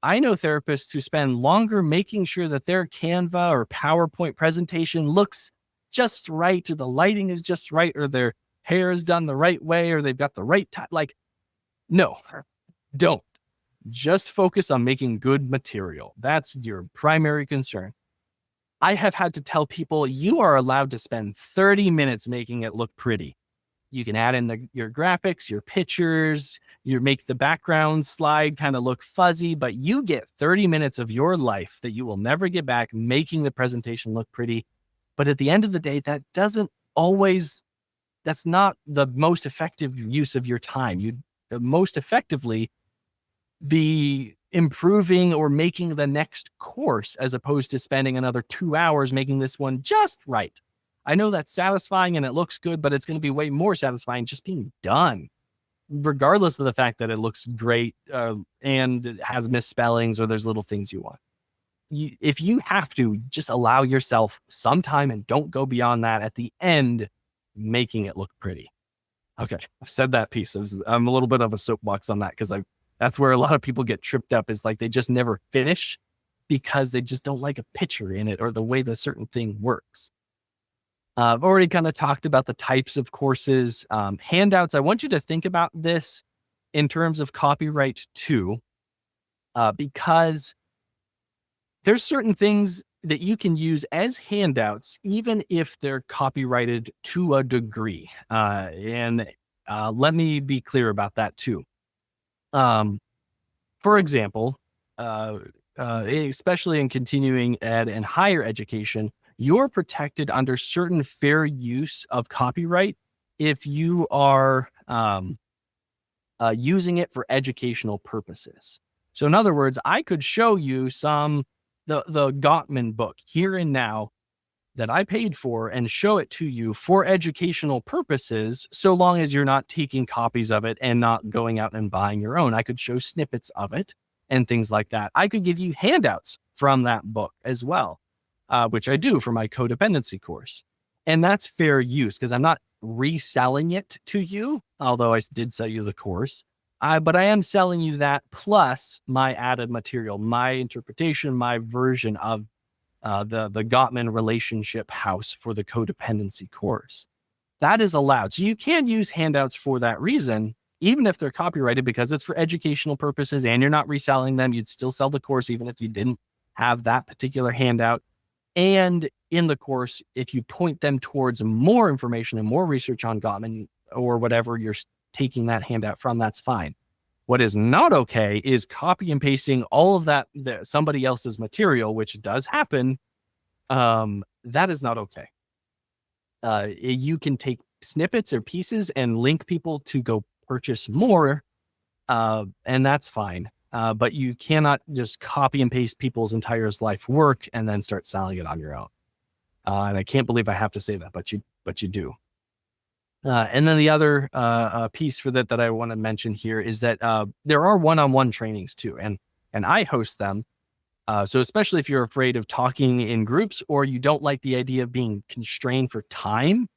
I know therapists who spend longer making sure that their Canva or PowerPoint presentation looks just right, or the lighting is just right, or their hair is done the right way, or they've got the right time. No, don't. Just focus on making good material. That's your primary concern. I have had to tell people, you are allowed to spend 30 minutes making it look pretty. You can add in your graphics, your pictures, you make the background slide kind of look fuzzy, but you get 30 minutes of your life that you will never get back making the presentation look pretty. But at the end of the day, that's not the most effective use of your time. You'd most effectively be improving or making the next course as opposed to spending another 2 hours making this one just right. I know that's satisfying and it looks good, but it's going to be way more satisfying just being done, regardless of the fact that it looks great and it has misspellings or there's little things you want. If you have to, just allow yourself some time and don't go beyond that. At the end, making it look pretty. Okay, I've said that piece. I'm a little bit of a soapbox on that because that's where a lot of people get tripped up, is like they just never finish because they just don't like a picture in it or the way the certain thing works. I've already kind of talked about the types of courses. Handouts, I want you to think about this in terms of copyright too, because there's certain things that you can use as handouts, even if they're copyrighted to a degree. And let me be clear about that too. For example, especially in continuing ed and higher education, you're protected under certain fair use of copyright if you are using it for educational purposes. So in other words, I could show you the Gottman book Here and Now that I paid for and show it to you for educational purposes, so long as you're not taking copies of it and not going out and buying your own. I could show snippets of it and things like that. I could give you handouts from that book as well. Which I do for my codependency course. And that's fair use because I'm not reselling it to you, although I did sell you the course. But I am selling you that plus my added material, my interpretation, my version of the Gottman relationship house for the codependency course. That is allowed. So you can use handouts for that reason, even if they're copyrighted, because it's for educational purposes and you're not reselling them. You'd still sell the course even if you didn't have that particular handout. And in the course, if you point them towards more information and more research on Gottman or whatever you're taking that handout from, that's fine. What is not okay is copy and pasting all of that, somebody else's material, which does happen. That is not okay. You can take snippets or pieces and link people to go purchase more, and that's fine. But you cannot just copy and paste people's entire life work and then start selling it on your own. And I can't believe I have to say that, but you do. And then the other piece for that I want to mention here is that there are one-on-one trainings too, and I host them. So especially if you're afraid of talking in groups or you don't like the idea of being constrained for time,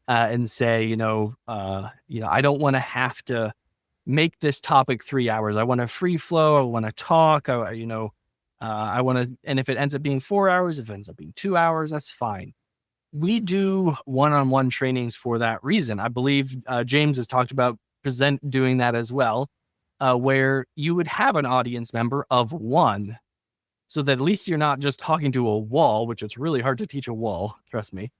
and say, I don't want to have to make this topic 3 hours. I want a free flow. I want to talk. I want to, and if it ends up being 4 hours, if it ends up being 2 hours, that's fine. We do one-on-one trainings for that reason. I believe James has talked about doing that as well, where you would have an audience member of one, so that at least you're not just talking to a wall, which it's really hard to teach a wall, trust me.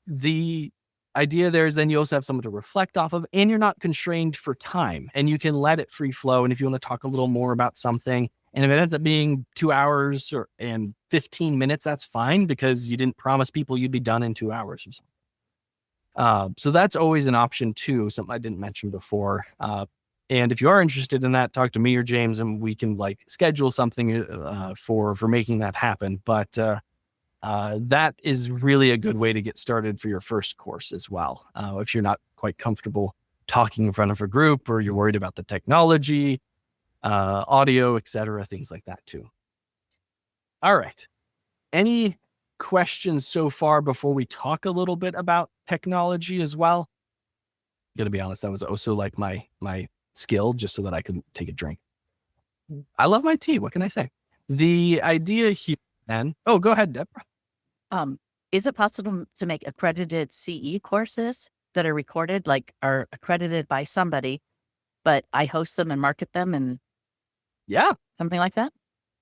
The idea there is then you also have someone to reflect off of, and you're not constrained for time, and you can let it free flow. And if you want to talk a little more about something, and if it ends up being 2 hours and 15 minutes, that's fine, because you didn't promise people you'd be done in 2 hours or something. So that's always an option too, something I didn't mention before. And if you are interested in that, talk to me or James, and we can schedule something for making that happen. But that is really a good way to get started for your first course as well. If you're not quite comfortable talking in front of a group, or you're worried about the technology, audio, etc., things like that too. All right. Any questions so far before we talk a little bit about technology as well? I'm gonna be honest, that was also my skill, just so that I could take a drink. I love my tea. What can I say? The idea here then, oh, go ahead, Deborah. Is it possible to make accredited CE courses that are recorded, are accredited by somebody, but I host them and market them and Yeah. something like that?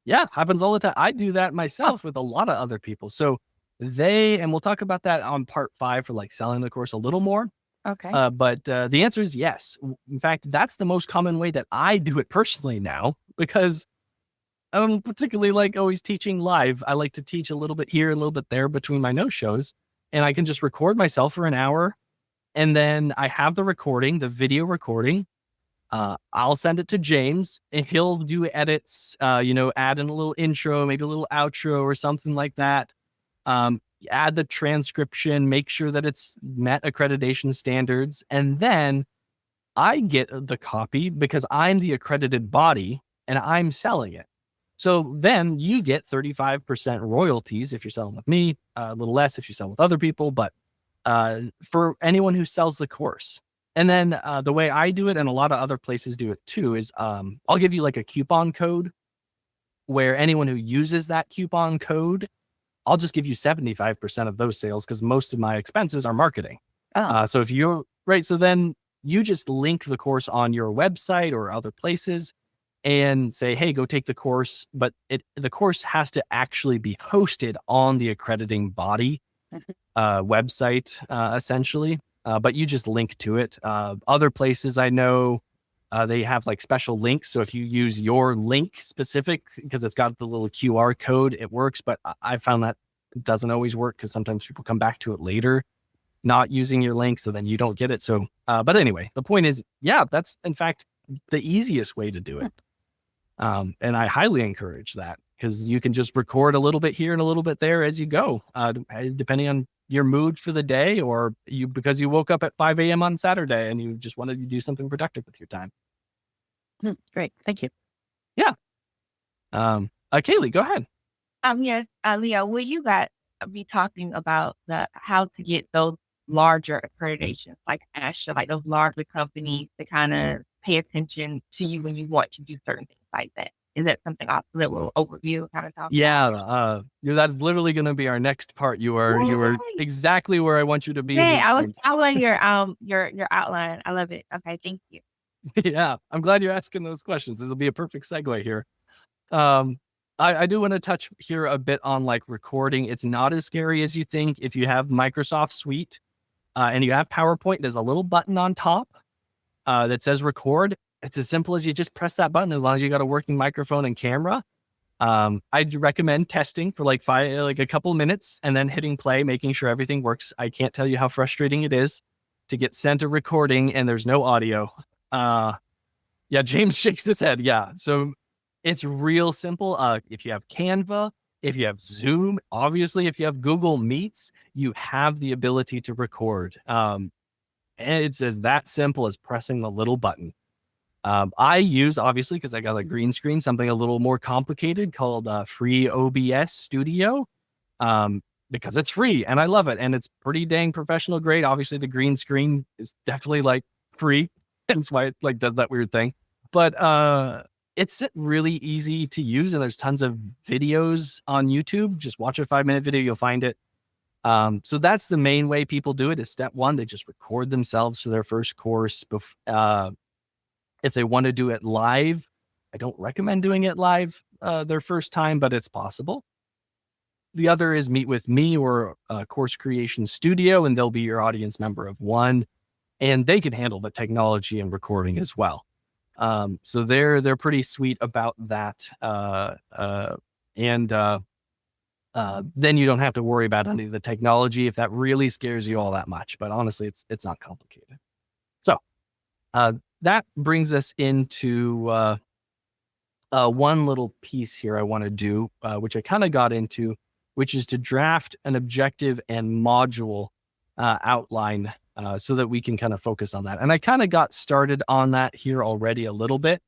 Yeah, happens all the time. I do that myself with a lot of other people. So and we'll talk about that on part 5 for selling the course a little more. Okay. But the answer is yes. In fact, that's the most common way that I do it personally now, because I don't particularly always teaching live. I like to teach a little bit here, a little bit there between my no shows, and I can just record myself for an hour, and then I have the recording, the video recording. I'll send it to James, and he'll do edits, add in a little intro, maybe a little outro or something like that. Add the transcription, make sure that it's met accreditation standards. And then I get the copy because I'm the accredited body and I'm selling it. So then you get 35% royalties if you're selling with me, a little less if you sell with other people, but for anyone who sells the course. And then the way I do it, and a lot of other places do it too, is I'll give you a coupon code where anyone who uses that coupon code, I'll just give you 75% of those sales, because most of my expenses are marketing. Oh. So if you're right, so then you just link the course on your website or other places and say, hey, go take the course. But the course has to actually be hosted on the accrediting body website, essentially. But you just link to it. Other places I know, they have special links. So if you use your link specific, because it's got the little QR code, it works. But I found that it doesn't always work, because sometimes people come back to it later, not using your link. So then you don't get it. So, but anyway, the point is, yeah, that's in fact the easiest way to do it. And I highly encourage that, because you can just record a little bit here and a little bit there as you go, depending on your mood for the day, or because you woke up at 5 a.m. on Saturday and you just wanted to do something productive with your time. Great. Thank you. Yeah. Kaylee, go ahead. Yes, Leo, will you guys be talking about how to get those larger accreditations like ASHA, like those larger companies to kind of pay attention to you when you want to do certain things like that? Is that something off the little overview kind of talk? Yeah, that's literally going to be our next part. You are Yay. exactly where I want you to be. Hey, I was following your outline. I love it. Okay, thank you. Yeah, I'm glad you're asking those questions. This will be a perfect segue here. I do want to touch here a bit on like recording. It's not as scary as you think. If you have Microsoft Suite and you have PowerPoint, there's a little button on top that says record. It's as simple as you just press that button as long as you got a working microphone and camera. I'd recommend testing for like a couple minutes and then hitting play, making sure everything works. I can't tell you how frustrating it is to get sent a recording and there's no audio. Yeah, James shakes his head. Yeah. So it's real simple. If you have Canva, if you have Zoom, obviously, if you have Google Meets, you have the ability to record. And it's as that simple as pressing the little button. I use, obviously, because I got a green screen, something a little more complicated called Free OBS Studio, because it's free and I love it. And it's pretty dang professional grade. Obviously, the green screen is definitely like free. That's why it like does that weird thing. But it's really easy to use. And there's tons of videos on YouTube. Just watch a 5-minute video, you'll find it. So that's the main way people do it is step one, they just record themselves for their first course. If they want to do it live, I don't recommend doing it live their first time, but it's possible. The other is meet with me or Course Creation Studio, and they'll be your audience member of one, and they can handle the technology and recording as well. So they're pretty sweet about that. Then you don't have to worry about any of the technology if that really scares you all that much. But honestly, it's not complicated. So that brings us into one little piece here I want to do, which I kind of got into, which is to draft an objective and module outline so that we can kind of focus on that. And I kind of got started on that here already a little bit,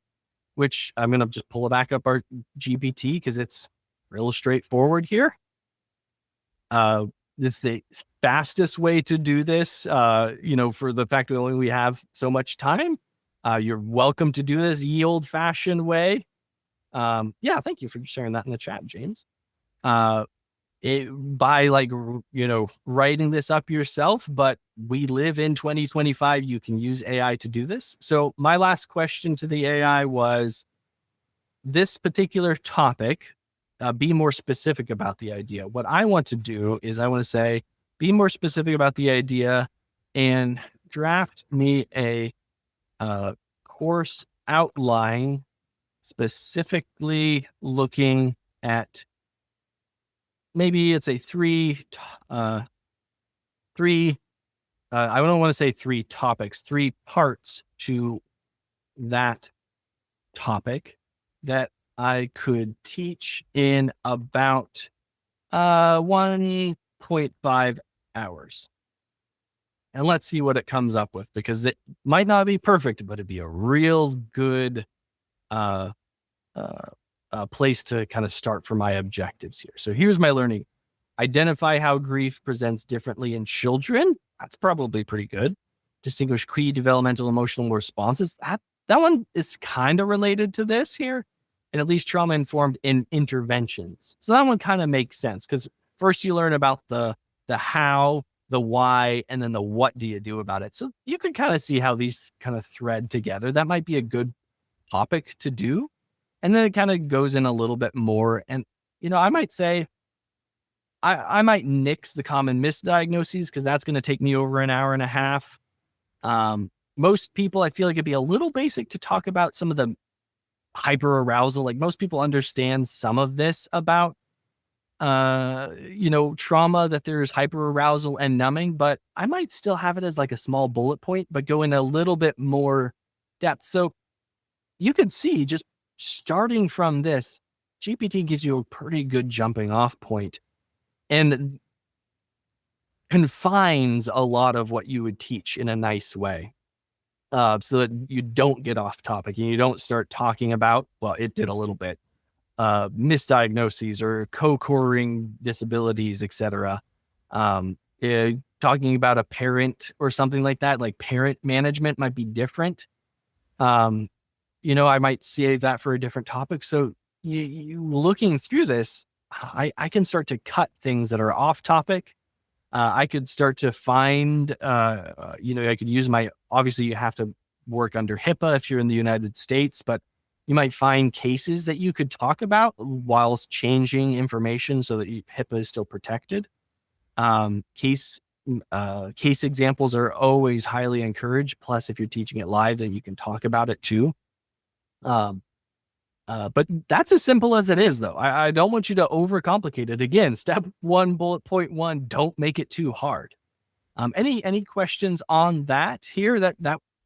which I'm going to just pull it back up our GPT because it's real straightforward here. It's the fastest way to do this, for the fact that we have so much time. You're welcome to do this ye old fashioned way. Yeah, thank you for sharing that in the chat, James. By writing this up yourself, but we live in 2025. You can use AI to do this. So my last question to the AI was this particular topic, be more specific about the idea. What I want to do is I want to say, be more specific about the idea and draft me a course outline specifically looking at maybe it's a three, I don't want to say 3 topics, 3 parts to that topic that I could teach in about 1.5 hours. And let's see what it comes up with, because it might not be perfect, but it'd be a real good place to kind of start for my objectives here. So here's my learning. Identify how grief presents differently in children. That's probably pretty good. Distinguish key developmental emotional responses. That one is kind of related to this here. And at least trauma-informed in interventions. So that one kind of makes sense because first you learn about the how, the why, and then the what do you do about it. So you can kind of see how these kind of thread together. That might be a good topic to do. And then it kind of goes in a little bit more. And, I might say, I might nix the common misdiagnoses because that's going to take me over an hour and a half. Most people, I feel like it'd be a little basic to talk about some of the hyperarousal. Like most people understand some of this about, trauma, that there's hyperarousal and numbing, but I might still have it as like a small bullet point, but go in a little bit more depth. So you could see just starting from this, GPT gives you a pretty good jumping off point and confines a lot of what you would teach in a nice way. So that you don't get off topic and you don't start talking about, well, it did a little bit, misdiagnoses or co-occurring disabilities, etc. Talk talking about a parent or something like that, like parent management might be different. I might save that for a different topic. So you looking through this, I can start to cut things that are off topic. I could start to find, I could use obviously you have to work under HIPAA if you're in the United States, but you might find cases that you could talk about whilst changing information so that HIPAA is still protected. Case examples are always highly encouraged. Plus, if you're teaching it live, then you can talk about it too. But that's as simple as it is, though. I don't want you to overcomplicate it. Again, step 1, bullet point 1, don't make it too hard. Any questions on that here? That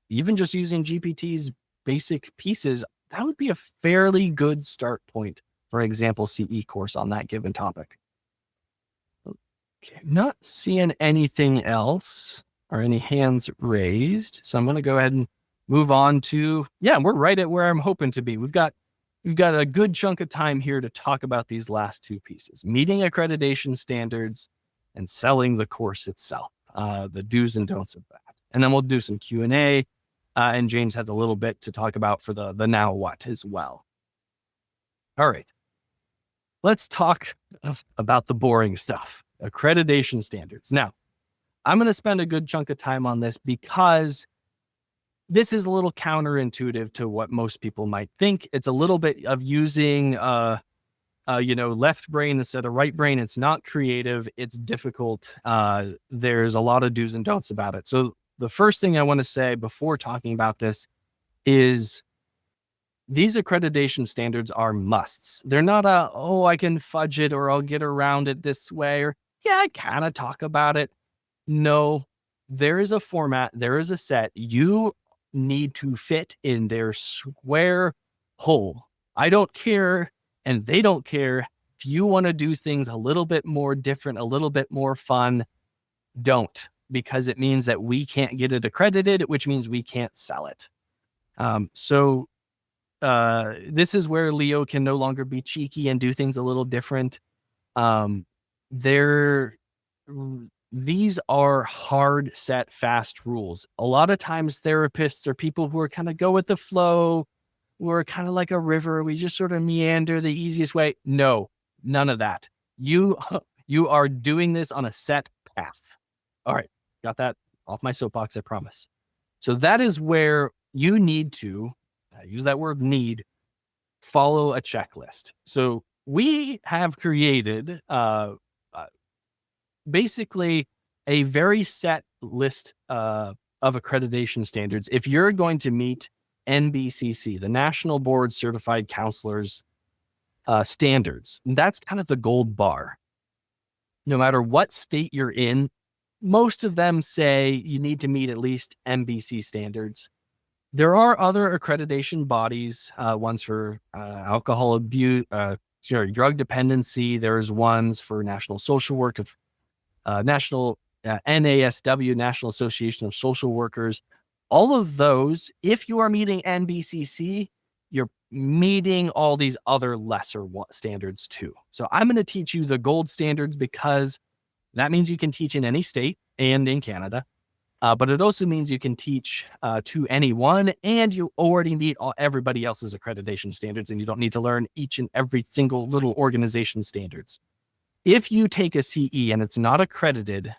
even just using GPT's basic pieces, that would be a fairly good start point for example CE course on that given topic. Okay, not seeing anything else or any hands raised. So I'm going to go ahead and move on to, we're right at where I'm hoping to be. We've got a good chunk of time here to talk about these last 2 pieces, meeting accreditation standards and selling the course itself, the do's and don'ts of that. And then we'll do some Q&A. And James has a little bit to talk about for the now what as well. All right. Let's talk about the boring stuff, accreditation standards. Now, I'm going to spend a good chunk of time on this because this is a little counterintuitive to what most people might think. It's a little bit of using, left brain instead of right brain. It's not creative. It's difficult. There's a lot of do's and don'ts about it. So the first thing I want to say before talking about this is these accreditation standards are musts. They're not I can fudge it or I'll get around it this way, or I kind of talk about it. No, there is a format. There is a set. You need to fit in their square hole. I don't care, and they don't care. If you want to do things a little bit more different, a little bit more fun, don't, because it means that we can't get it accredited, which means we can't sell it. This is where Leo can no longer be cheeky and do things a little different. These are hard, set, fast rules. A lot of times therapists are people who are kind of go with the flow. We're kind of like a river. We just sort of meander the easiest way. No, none of that. You are doing this on a set path. All right. Got that off my soapbox, I promise. So that is where you need to, I use that word need, follow a checklist. So we have created basically a very set list of accreditation standards. If you're going to meet NBCC, the National Board Certified Counselors standards, that's kind of the gold bar. No matter what state you're in, most of them say you need to meet at least NBC standards. There are other accreditation bodies, ones for alcohol abuse, drug dependency. There's ones for National Social Work of National NASW, National Association of Social Workers. All of those, if you are meeting NBCC, you're meeting all these other lesser standards too. So I'm going to teach you the gold standards because that means you can teach in any state and in Canada, but it also means you can teach to anyone, and you already meet everybody else's accreditation standards, and you don't need to learn each and every single little organization standards. If you take a CE and it's not accredited,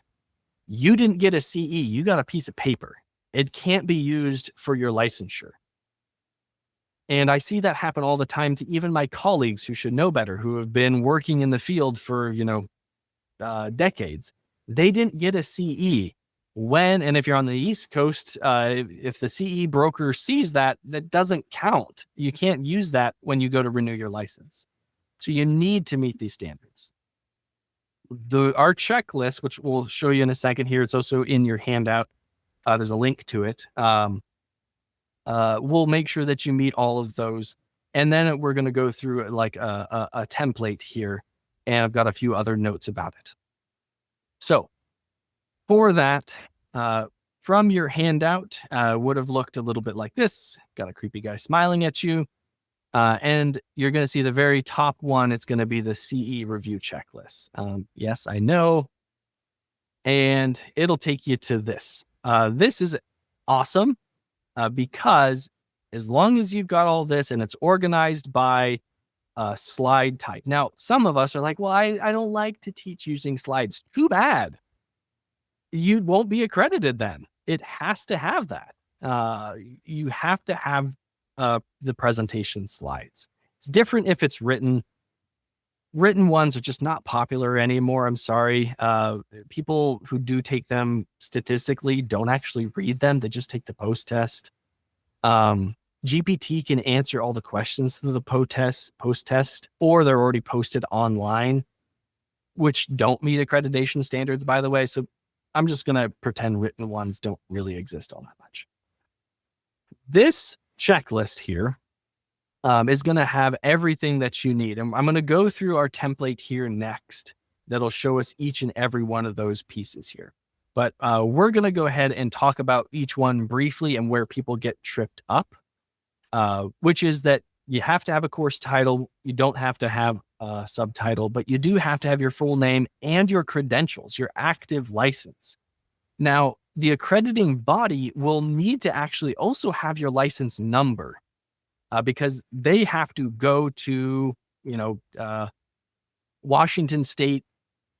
you didn't get a CE, you got a piece of paper. It can't be used for your licensure. And I see that happen all the time to even my colleagues who should know better, who have been working in the field for, decades. They didn't get a CE and if you're on the East Coast, if the CE broker sees that, that doesn't count. You can't use that when you go to renew your license. So you need to meet these standards. Our checklist, which we'll show you in a second here, it's also in your handout. There's a link to it. We'll make sure that you meet all of those. And then we're going to go through like a template here. And I've got a few other notes about it. So for that, from your handout, would have looked a little bit like this. Got a creepy guy smiling at you. And you're going to see the very top one. It's going to be the CE review checklist. Yes, I know. and it'll take you to this. This is awesome because as long as you've got all this and it's organized by slide type. Now, some of us are like, well, I don't like to teach using slides. Too bad. You won't be accredited then. It has to have that. You have to have the presentation slides. It's different if it's written. Written ones are just not popular anymore. I'm sorry. People who do take them statistically don't actually read them. They just take the post test. GPT can answer all the questions through the post test, or they're already posted online, which don't meet accreditation standards, by the way. So I'm just going to pretend written ones don't really exist all that much. This checklist here is going to have everything that you need. And I'm going to go through our template here next that'll show us each and every one of those pieces here. But we're going to go ahead and talk about each one briefly and where people get tripped up, which is that you have to have a course title. You don't have to have a subtitle, but you do have to have your full name and your credentials, your active license. Now, the accrediting body will need to actually also have your license number. Because they have to go to, Washington State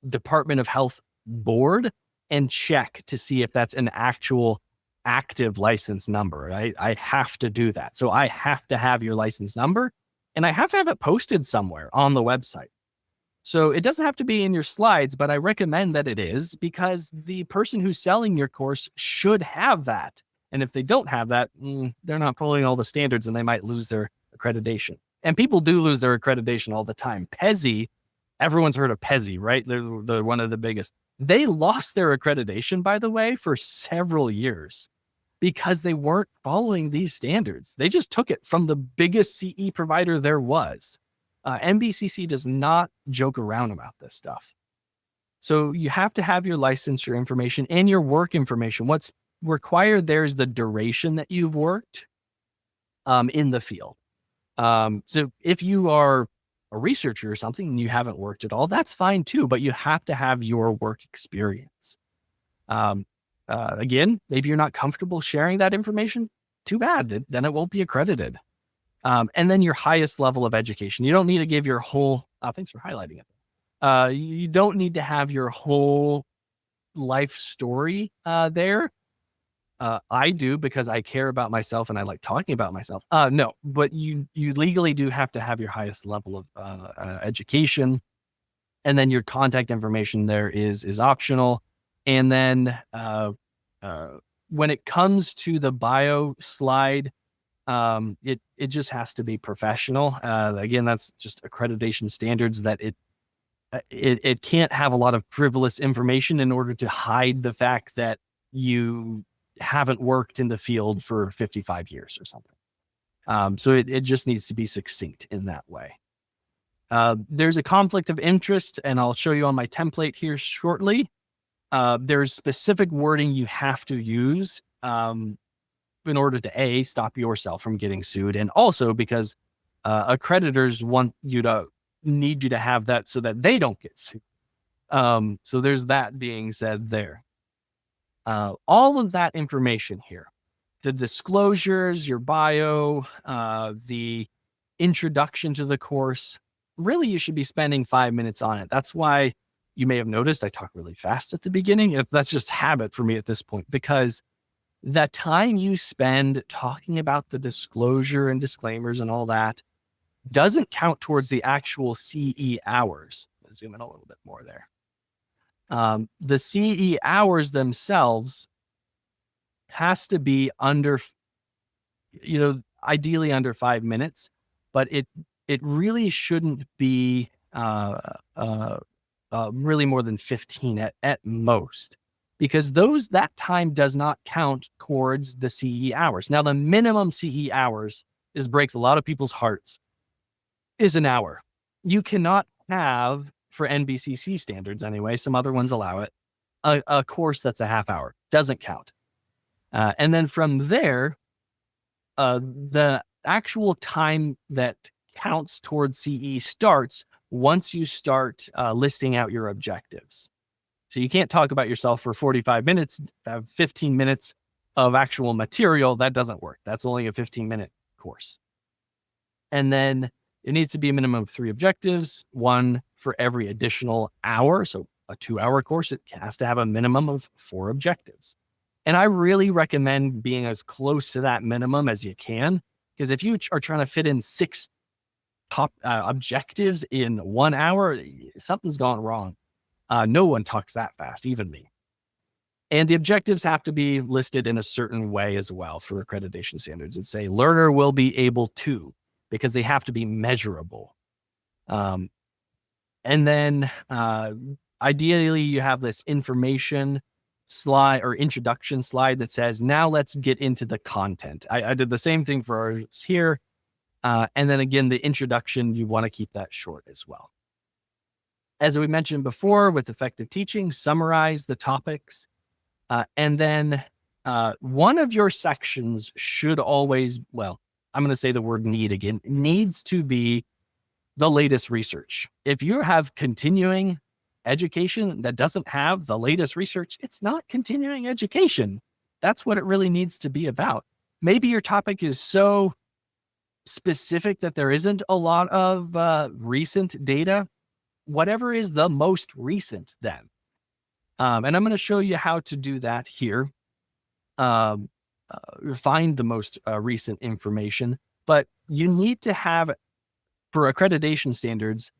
Department of Health board and check to see if that's an actual active license number. Right? I have to do that. So I have to have your license number, and I have to have it posted somewhere on the website. So it doesn't have to be in your slides, but I recommend that it is, because the person who's selling your course should have that. And if they don't have that, they're not following all the standards, and they might lose their accreditation. And people do lose their accreditation all the time. PESI, everyone's heard of PESI, right? They're one of the biggest. They lost their accreditation, by the way, for several years because they weren't following these standards. They just took it from the biggest CE provider there was. NBCC does not joke around about this stuff. So you have to have your license, your information, and your work information. What's required there is the duration that you've worked in the field. So if you are a researcher or something and you haven't worked at all, that's fine too, but you have to have your work experience. Again, maybe you're not comfortable sharing that information. Too bad. Then it won't be accredited. And then your highest level of education. You don't need to give your whole, thanks for highlighting it. You don't need to have your whole life story there. I do, because I care about myself and I like talking about myself. No, but you legally do have to have your highest level of education, and then your contact information there is optional. And then when it comes to the bio slide, it just has to be professional. Again, that's just accreditation standards, that it can't have a lot of frivolous information in order to hide the fact that you haven't worked in the field for 55 years or something. So it just needs to be succinct in that way. There's a conflict of interest, and I'll show you on my template here shortly. There's specific wording you have to use in order to stop yourself from getting sued, and also because accreditors need you to have that so that they don't get sued. So there's that being said there. All of that information here, the disclosures, your bio, the introduction to the course, really you should be spending 5 minutes on it. That's why you may have noticed I talk really fast at the beginning. That's just habit for me at this point, because the time you spend talking about the disclosure and disclaimers and all that doesn't count towards the actual CE hours. Let's zoom in a little bit more there. The CE hours themselves has to be under, ideally under 5 minutes, but it really shouldn't be really more than 15 at most, because that time does not count towards the CE hours. Now, the minimum CE hours breaks a lot of people's hearts, is an hour. You cannot have, for NBCC standards anyway, some other ones allow it, a course that's a half hour. Doesn't count. And then from there, the actual time that counts towards CE starts once you start listing out your objectives. So you can't talk about yourself for 45 minutes, have 15 minutes of actual material. That doesn't work. That's only a 15-minute course. And then it needs to be a minimum of 3 objectives, 1 for every additional hour. So a 2-hour course, it has to have a minimum of 4 objectives. And I really recommend being as close to that minimum as you can, because if you are trying to fit in 6 top objectives in 1 hour, something's gone wrong. No one talks that fast, even me. And the objectives have to be listed in a certain way as well for accreditation standards. It's a learner will be able to, because they have to be measurable. And then ideally you have this information slide or introduction slide that says, now let's get into the content. I did the same thing for ours here. And then again, the introduction, you want to keep that short as well. As we mentioned before, with effective teaching, summarize the topics. And then one of your sections should always, well, I'm going to say the word need again, needs to be the latest research. If you have continuing education that doesn't have the latest research, it's not continuing education. That's what it really needs to be about. Maybe your topic is so specific that there isn't a lot of recent data. Whatever is the most recent then. And I'm going to show you how to do that here. Find the most recent information, but you need to have, for accreditation standards,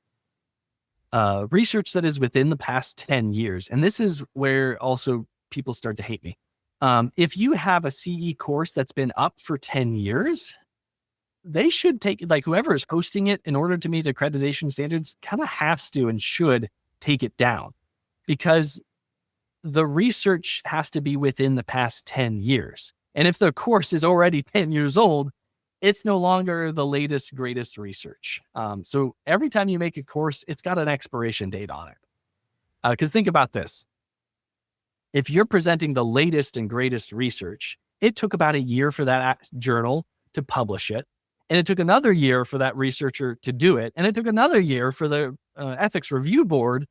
research that is within the past 10 years. And this is where also people start to hate me. If you have a CE course that's been up for 10 years, they should take, like whoever is hosting it in order to meet accreditation standards kind of has to and should take it down, because the research has to be within the past 10 years. And if the course is already 10 years old, it's no longer the latest, greatest research. So every time you make a course, it's got an expiration date on it. Because think about this. If you're presenting the latest and greatest research, it took about a year for that journal to publish it. And it took another year for that researcher to do it. And it took another year for the ethics review board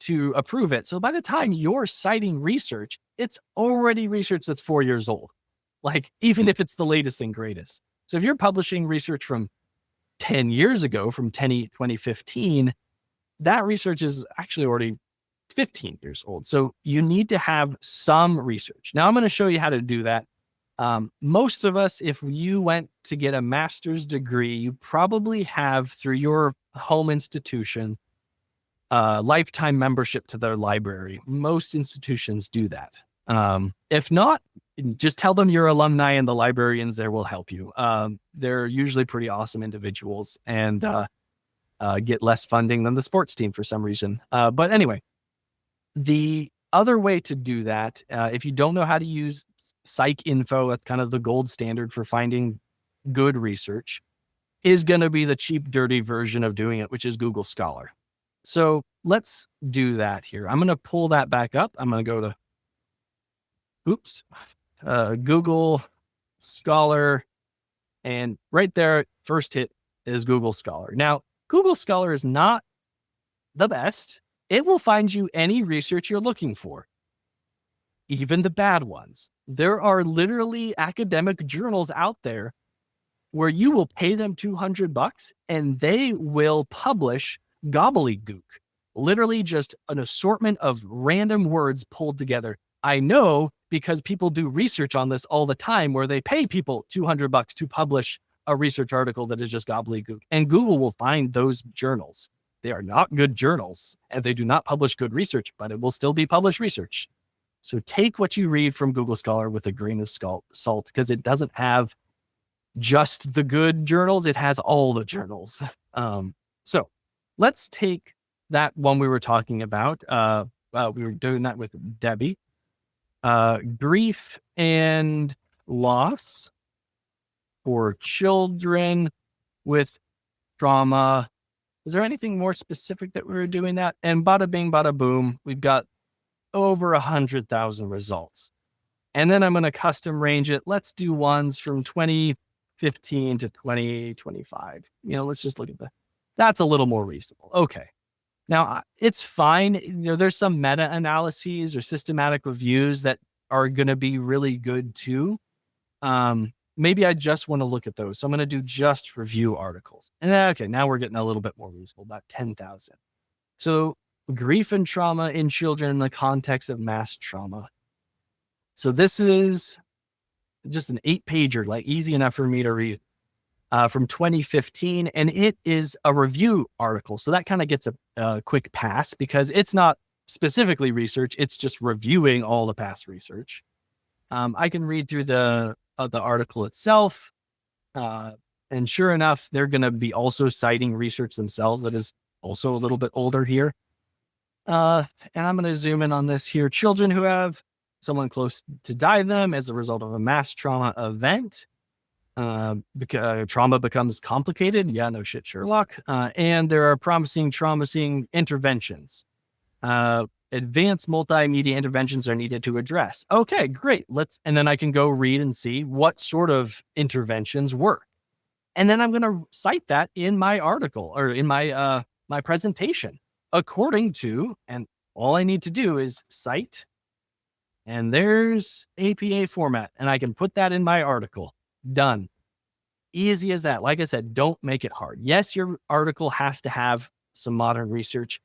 to approve it. So by the time you're citing research, it's already research that's 4 years old. Like, even if it's the latest and greatest. So if you're publishing research from 10 years ago, from 2015, that research is actually already 15 years old. So you need to have some research. Now I'm going to show you how to do that. Most of us, if you went to get a master's degree, you probably have, through your home institution, lifetime membership to their library. Most institutions do that. If not, just tell them you're alumni and the librarians there will help you. They're usually pretty awesome individuals and get less funding than the sports team for some reason. But anyway, the other way to do that, if you don't know how to use PsycInfo, that's kind of the gold standard for finding good research, is going to be the cheap, dirty version of doing it, which is Google Scholar. So let's do that here. I'm going to pull that back up. I'm going to go to, Google Scholar. And right there, first hit is Google Scholar. Now, Google Scholar is not the best. It will find you any research you're looking for, even the bad ones. There are literally academic journals out there where you will pay them $200 and they will publish gobbledygook, literally just an assortment of random words pulled together. I know, because people do research on this all the time where they pay people $200 to publish a research article that is just gobbledygook. And Google will find those journals. They are not good journals and they do not publish good research, but it will still be published research. So take what you read from Google Scholar with a grain of salt, because it doesn't have just the good journals. It has all the journals. So let's take that one we were talking about. We were doing that with Debbie. Grief and loss for children with trauma. Is there anything more specific that we were doing that? And bada bing, bada boom, we've got over 100,000 results. And then I'm going to custom range it. Let's do ones from 2015 to 2025. Let's just look at that. That's a little more reasonable. Okay. Now, it's fine. There's some meta-analyses or systematic reviews that are going to be really good too. Maybe I just want to look at those. So I'm going to do just review articles. And okay, now we're getting a little bit more reasonable, about 10,000. So grief and trauma in children in the context of mass trauma. So this is just an 8-pager, like easy enough for me to read, from 2015. And it is a review article. So that kind of gets a quick pass because it's not specifically research. It's just reviewing all the past research. I can read through the article itself. And sure enough, they're going to be also citing research themselves that is also a little bit older here. And I'm going to zoom in on this here. Children who have someone close to die them as a result of a mass trauma event. Because trauma becomes complicated. Yeah, no shit, Sherlock. And there are promising interventions. Advanced multimedia interventions are needed to address. Okay, great. And then I can go read and see what sort of interventions work. And then I'm going to cite that in my article or in my my presentation according to, and all I need to do is cite, and there's APA format, and I can put that in my article. Done. Easy as that. Like I said, don't make it hard. Yes, your article has to have some modern research.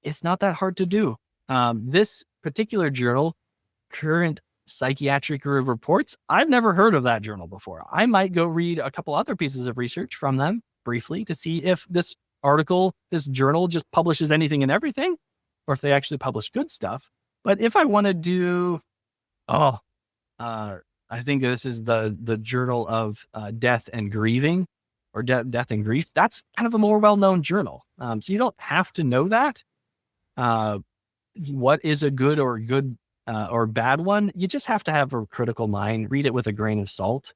It's not that hard to do. This particular journal, Current Psychiatric Reports, I've never heard of that journal before. I might go read a couple other pieces of research from them briefly to see if this article, this journal just publishes anything and everything, or if they actually publish good stuff. But if I want to do, I think this is the Journal of Death and Grieving, or Death and Grief. That's kind of a more well-known journal. So you don't have to know that. What is a good or bad one? You just have to have a critical mind. Read it with a grain of salt.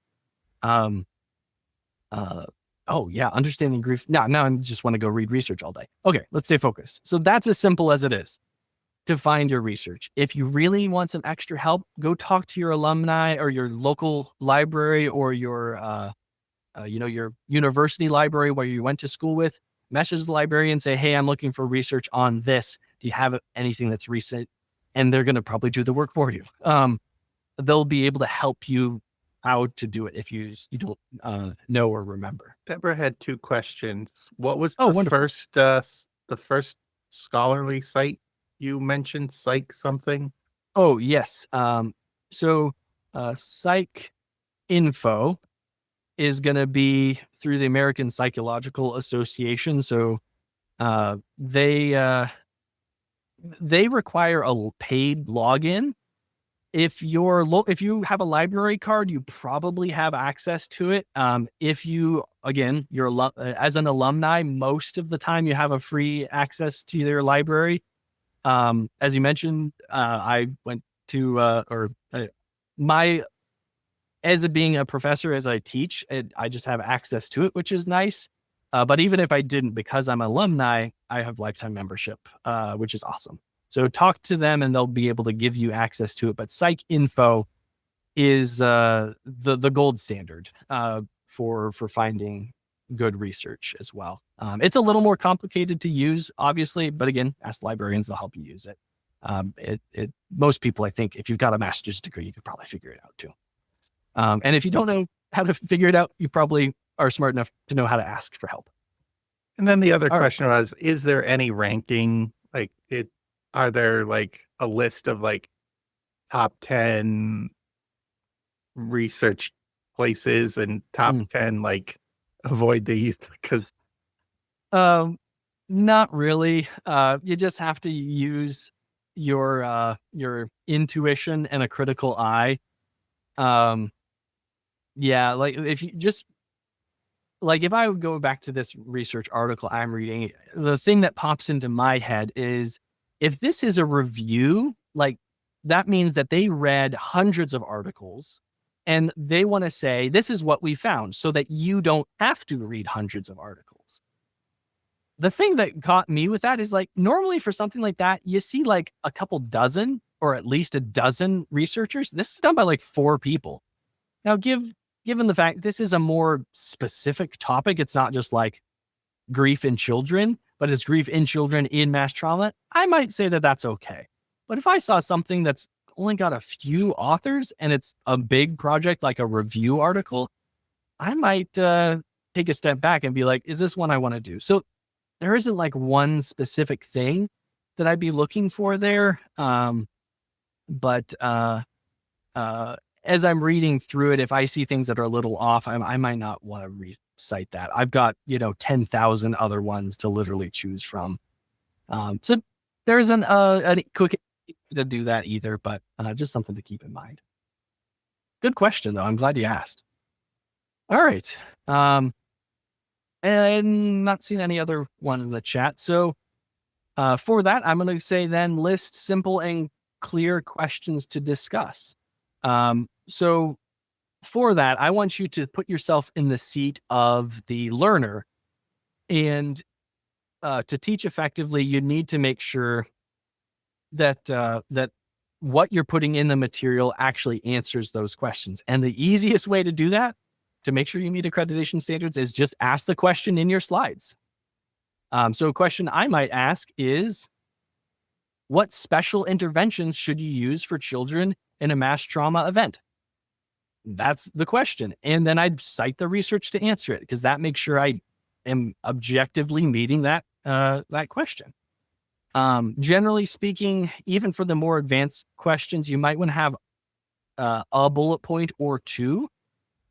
Understanding grief. Now I just want to go read research all day. Okay, let's stay focused. So that's as simple as it is to find your research. If you really want some extra help, go talk to your alumni or your local library or your university library where you went to school with. Message the librarian and say, hey, I'm looking for research on this. Do you have anything that's recent? And they're going to probably do the work for you. They'll be able to help you how to do it if you don't know or remember. Deborah had 2 questions. What was wonderful. the first scholarly site you mentioned? Psych something? Oh, yes. So Psych Info is going to be through the American Psychological Association. So they require a paid login. If you have a library card, you probably have access to it. If you're as an alumni, most of the time you have a free access to their library. As you mentioned, I went to as being a professor, as I teach, I just have access to it, which is nice. But even if I didn't, because I'm alumni, I have lifetime membership, which is awesome. So talk to them and they'll be able to give you access to it. But Psych Info is the gold standard for finding good research as well. It's a little more complicated to use, obviously, but again, ask librarians, they'll help you use it. Most people, I think, if you've got a master's degree, you could probably figure it out too. And if you don't know how to figure it out, you probably are smart enough to know how to ask for help. And then the other question was, is there any ranking? Are there like a list of like top 10 research places and top 10 like avoid these? Because not really. You just have to use your intuition and a critical eye. If I would go back to this research article I'm reading, the thing that pops into my head is, if this is a review, like that means that they read hundreds of articles and they want to say, this is what we found, so that you don't have to read hundreds of articles. The thing that got me with that is, like, normally for something like that, you see like a couple dozen or at least a dozen researchers. This is done by like 4 people. Now, given the fact this is a more specific topic, it's not just like grief in children. but it's grief in children in mass trauma, I might say that that's okay. But if I saw something that's only got a few authors and it's a big project like a review article, I might take a step back and be like, is this one I want to do? So there isn't like one specific thing that I'd be looking for there. But as I'm reading through it, if I see things that are a little off, I might not want to recite that. I've got, 10,000 other ones to literally choose from. So there's a quick to do that either, but just something to keep in mind. Good question, though. I'm glad you asked. All right. And not seeing any other one in the chat. So for that, I'm going to say then list simple and clear questions to discuss. So for that, I want you to put yourself in the seat of the learner, and to teach effectively, you need to make sure that that what you're putting in the material actually answers those questions. And the easiest way to do that, to make sure you meet accreditation standards, is just ask the question in your slides. So a question I might ask is, what special interventions should you use for children in a mass trauma event? That's the question. And then I'd cite the research to answer it, because that makes sure I am objectively meeting that question. Generally speaking, even for the more advanced questions, you might want to have a bullet point or two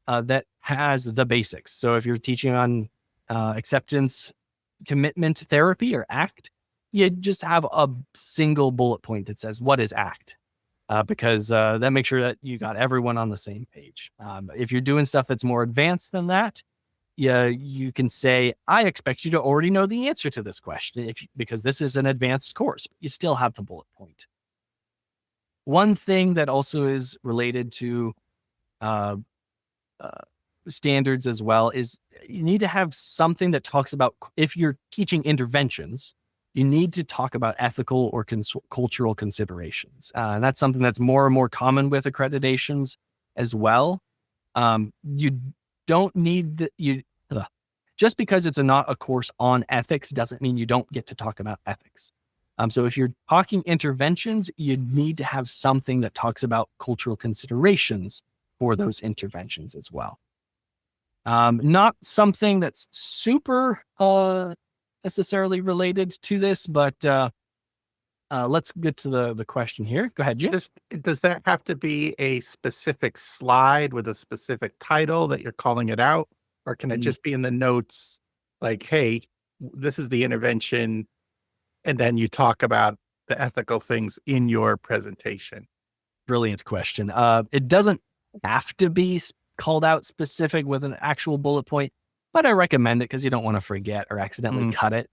that has the basics. So if you're teaching on acceptance commitment therapy or ACT, you just have a single bullet point that says, what is ACT? Because that makes sure that you got everyone on the same page. If you're doing stuff that's more advanced than that, you can say, I expect you to already know the answer to this question because this is an advanced course, but you still have the bullet point. One thing that also is related to standards as well is you need to have something that talks about, if you're teaching interventions, you need to talk about ethical or cultural considerations. And that's something that's more and more common with accreditations as well. You don't need just because it's not a course on ethics doesn't mean you don't get to talk about ethics. So if you're talking interventions, you need to have something that talks about cultural considerations for those interventions as well. Not something that's super necessarily related to this, but let's get to the question here. Go ahead, Jim. Does that have to be a specific slide with a specific title that you're calling it out? Or can it just be in the notes like, hey, this is the intervention, and then you talk about the ethical things in your presentation? Brilliant question. It doesn't have to be called out specific with an actual bullet point, but I recommend it because you don't want to forget or accidentally cut it,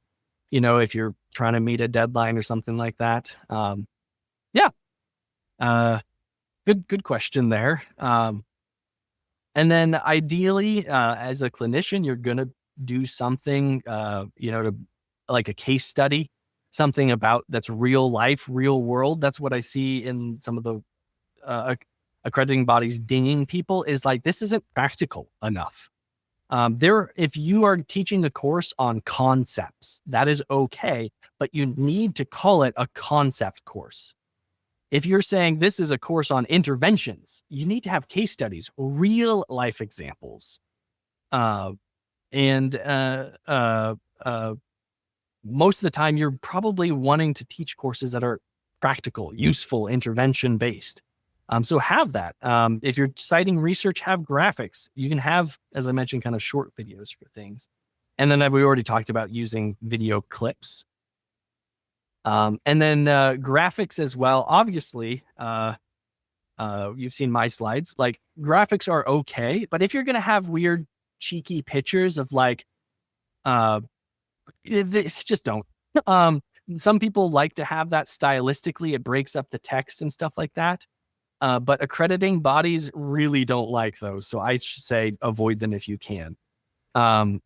if you're trying to meet a deadline or something like that. Good question there. And then ideally, as a clinician, you're going to do something, to like a case study, something about that's real life, real world. That's what I see in some of the accrediting bodies dinging people, is like, this isn't practical enough. If you are teaching the course on concepts, that is okay, but you need to call it a concept course. If you're saying this is a course on interventions, you need to have case studies, real life examples. Most of the time, you're probably wanting to teach courses that are practical, useful, intervention based. So have that. If you're citing research, have graphics. You can have, as I mentioned, kind of short videos for things. And then we already talked about using video clips. And then graphics as well. Obviously, you've seen my slides. Like, graphics are okay, but if you're going to have weird, cheeky pictures of like, just don't. Some people like to have that stylistically. It breaks up the text and stuff like that. But accrediting bodies really don't like those. So I should say avoid them if you can. And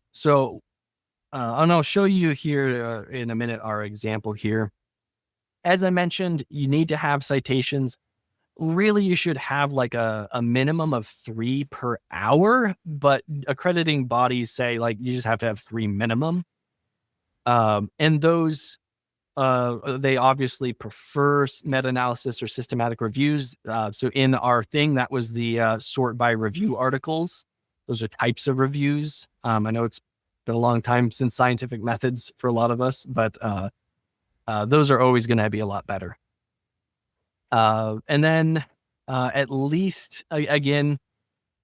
I'll show you here in a minute our example here. As I mentioned, you need to have citations. Really, you should have like a minimum of 3 per hour, but accrediting bodies say like you just have to have 3 minimum. And those, they obviously prefer meta-analysis or systematic reviews. So in our thing, that was the sort by review articles. Those are types of reviews. I know it's been a long time since scientific methods for a lot of us, but those are always going to be a lot better. And then at least, again,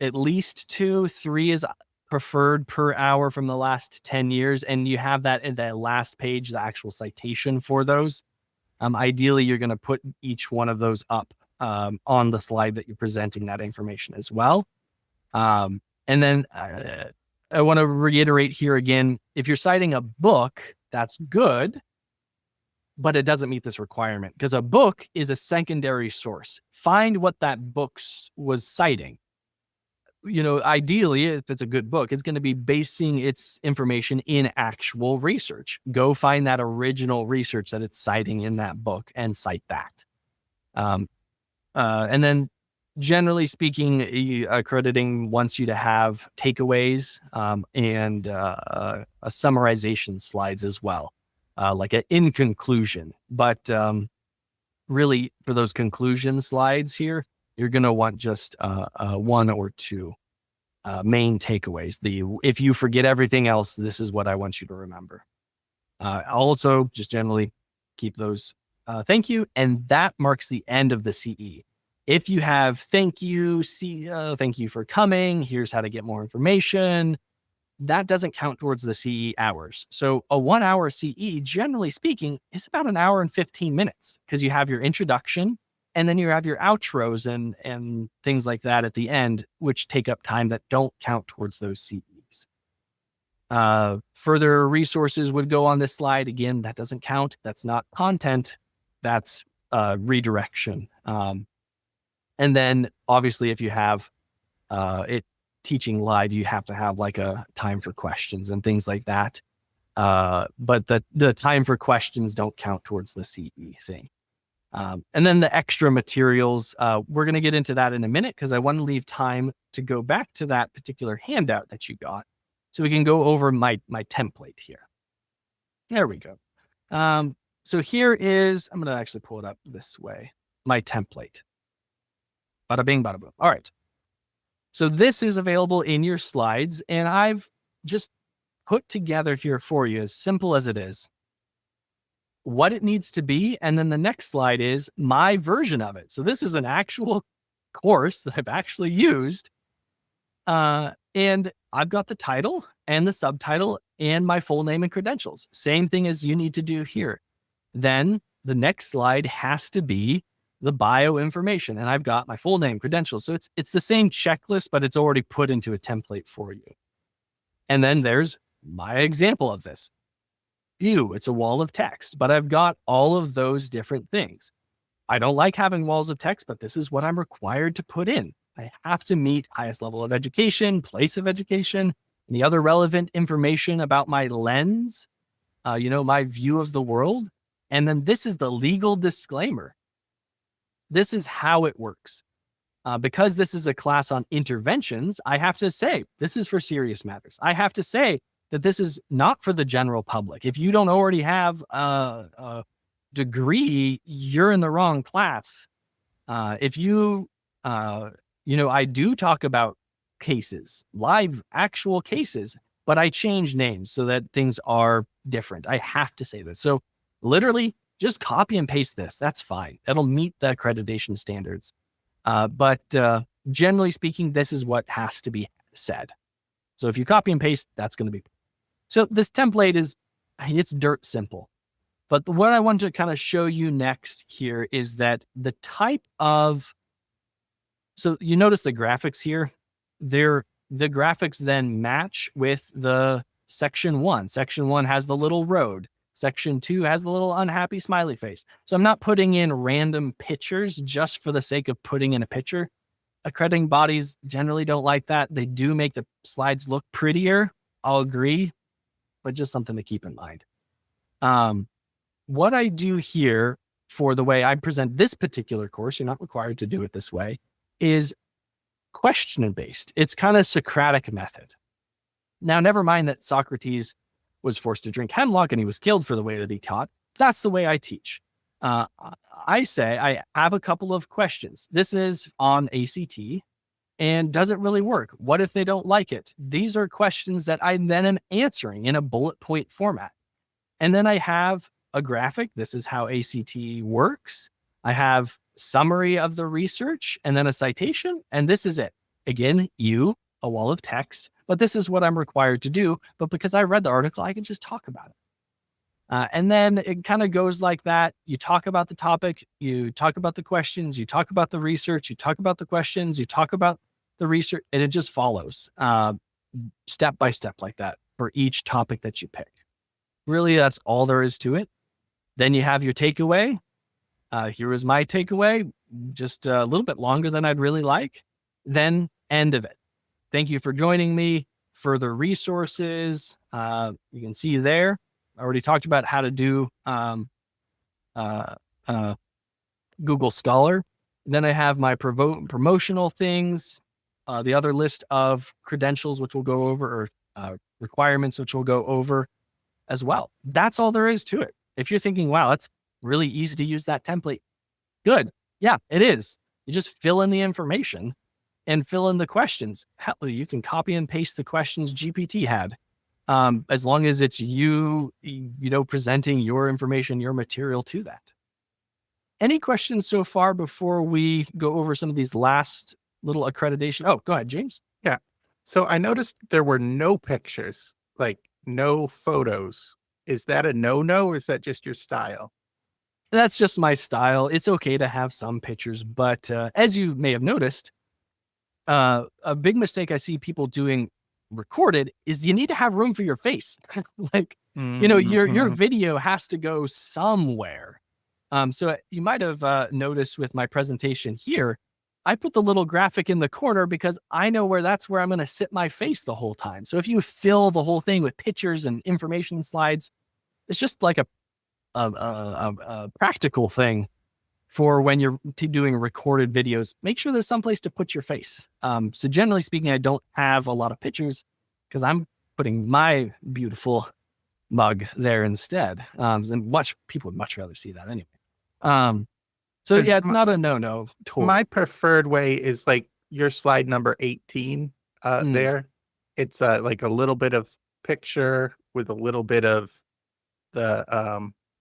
at least 2-3 is preferred per hour from the last 10 years. And you have that in the last page, the actual citation for those. Ideally, you're going to put each one of those up on the slide that you're presenting that information as well. And then I want to reiterate here again, if you're citing a book, that's good, but it doesn't meet this requirement because a book is a secondary source. Find what that book was citing. Ideally, if it's a good book, it's going to be basing its information in actual research. Go find that original research that it's citing in that book and cite that. And then generally speaking, accrediting wants you to have takeaways and a summarization slides as well, like an in conclusion. But really, for those conclusion slides here, you're going to want just 1 or 2 main takeaways. If you forget everything else, this is what I want you to remember. Also, just generally keep those. Thank you. And that marks the end of the CE. If you have thank you for coming, here's how to get more information, that doesn't count towards the CE hours. So a 1 hour CE, generally speaking, is about 1 hour and 15 minutes because you have your introduction and then you have your outros and things like that at the end, which take up time that don't count towards those CEs. Further resources would go on this slide. Again, that doesn't count. That's not content. That's redirection. And then obviously if you have it teaching live, you have to have like a time for questions and things like that. But the time for questions don't count towards the CE thing. And then the extra materials, we're going to get into that in a minute because I want to leave time to go back to that particular handout that you got so we can go over my template here. There we go. So here is, I'm going to actually pull it up this way, my template. Bada bing, bada boom. All right. So this is available in your slides, and I've just put together here for you, as simple as it is, what it needs to be. And then the next slide is my version of it. So this is an actual course that I've actually used. And I've got the title and the subtitle and my full name and credentials. Same thing as you need to do here. Then the next slide has to be the bio information. And I've got my full name, credentials. So it's the same checklist, but it's already put into a template for you. And then there's my example of this. View, it's a wall of text, but I've got all of those different things. I don't like having walls of text, but this is what I'm required to put in. I have to meet highest level of education, place of education, and the other relevant information about my lens, my view of the world. And then this is the legal disclaimer. This is how it works. Because this is a class on interventions, I have to say, this is for serious matters. I have to say that this is not for the general public. If you don't already have a degree, you're in the wrong class. If you, I do talk about cases, live actual cases, but I change names so that things are different. I have to say this. So literally, just copy and paste this. That's fine. That'll meet the accreditation standards. But generally speaking, this is what has to be said. So if you copy and paste, that's going to be. So this template it's dirt simple. But what I want to kind of show you next here is that the type of, so you notice the graphics here, the graphics then match with the section 1. Section 1 has the little road. Section 2 has the little unhappy smiley face. So I'm not putting in random pictures just for the sake of putting in a picture. Accrediting bodies generally don't like that. They do make the slides look prettier. I'll agree, but just something to keep in mind. What I do here for the way I present this particular course, you're not required to do it this way, is question-based. It's kind of Socratic method. Now, never mind that Socrates was forced to drink hemlock and he was killed for the way that he taught. That's the way I teach. I say I have a couple of questions. This is on ACT. And does it really work? What if they don't like it? These are questions that I then am answering in a bullet point format. And then I have a graphic. This is how ACT works. I have summary of the research and then a citation. And this is it. Again, a wall of text, but this is what I'm required to do. But because I read the article, I can just talk about it. And then it kind of goes like that. You talk about the topic, you talk about the questions, you talk about the research, you talk about the questions, you talk about the research, and it just follows step by step like that for each topic that you pick. Really, that's all there is to it. Then you have your takeaway. Here is my takeaway, just a little bit longer than I'd really like. Then end of it. Thank you for joining me. Further resources, you can see there. I already talked about how to do Google Scholar. Then I have my promotional things, the other list of credentials, which we'll go over, or requirements, which we'll go over as well. That's all there is to it. If you're thinking, wow, that's really easy to use that template. Good. Yeah, it is. You just fill in the information and fill in the questions. Hell, you can copy and paste the questions GPT had. As long as it's you presenting your information, your material to that. Any questions so far before we go over some of these last little accreditation? Oh, go ahead, James. Yeah. So I noticed there were no pictures, like no photos. Is that a no-no, or is that just your style? That's just my style. It's okay to have some pictures, but as you may have noticed, a big mistake I see people doing recorded is you need to have room for your face. Like, your video has to go somewhere. So you might have noticed with my presentation here, I put the little graphic in the corner because I know that's where I'm going to sit my face the whole time. So if you fill the whole thing with pictures and information slides, it's just like a practical thing for when you're doing recorded videos. Make sure there's someplace to put your face. So generally speaking, I don't have a lot of pictures because I'm putting my beautiful mug there instead. And people would much rather see that anyway. So yeah, it's not a no-no. Totally. My preferred way is like your slide number 18 there. It's like a little bit of picture with a little bit of the,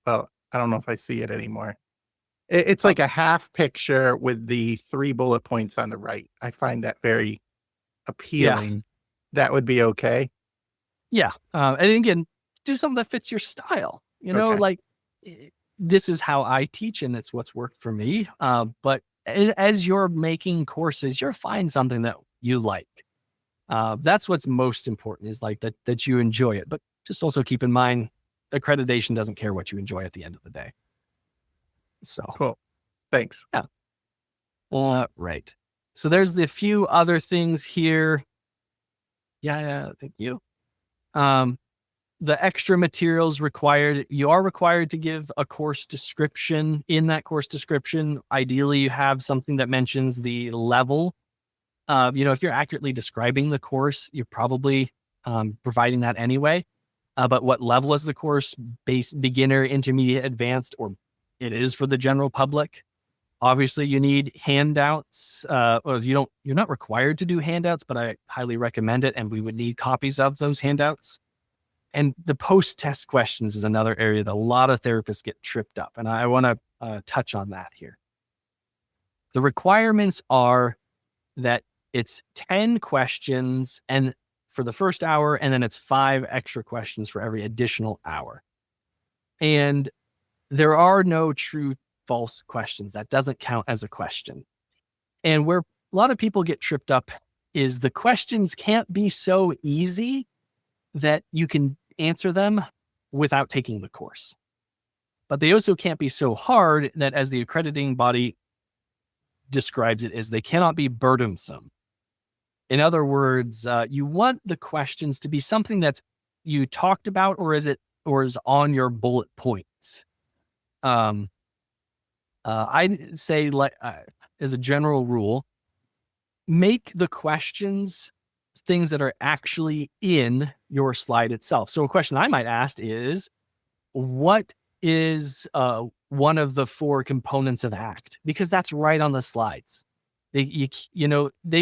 well, I don't know if I see it anymore. It's like a half picture with the 3 bullet points on the right. I find that very appealing. Yeah. That would be okay. Yeah. And again, do something that fits your style. Like this is how I teach and it's what's worked for me. But as you're making courses, you're finding something that you like. That's what's most important, is like that you enjoy it. But just also keep in mind, accreditation doesn't care what you enjoy at the end of the day. So cool. Thanks. Yeah. Right. So there's the few other things here. Yeah. Thank you. The extra materials required. You are required to give a course description. In that course description, ideally you have something that mentions the level. If you're accurately describing the course, you're probably providing that anyway. But what level is the course? Base, beginner, intermediate, advanced, or it is for the general public. Obviously, you need handouts. Or you're not required to do handouts, but I highly recommend it. And we would need copies of those handouts. And the post-test questions is another area that a lot of therapists get tripped up. And I want to touch on that here. The requirements are that it's 10 questions and for the first hour, and then it's 5 extra questions for every additional hour. And there are no true false questions. That doesn't count as a question. And where a lot of people get tripped up is the questions can't be so easy that you can answer them without taking the course. But they also can't be so hard that, as the accrediting body describes it, is they cannot be burdensome. In other words, you want the questions to be something that's you talked about, or is on your bullet points. I'd say, as a general rule, make the questions things that are actually in your slide itself. So a question I might ask is, what is one of the 4 components of ACT? Because that's right on the slides. They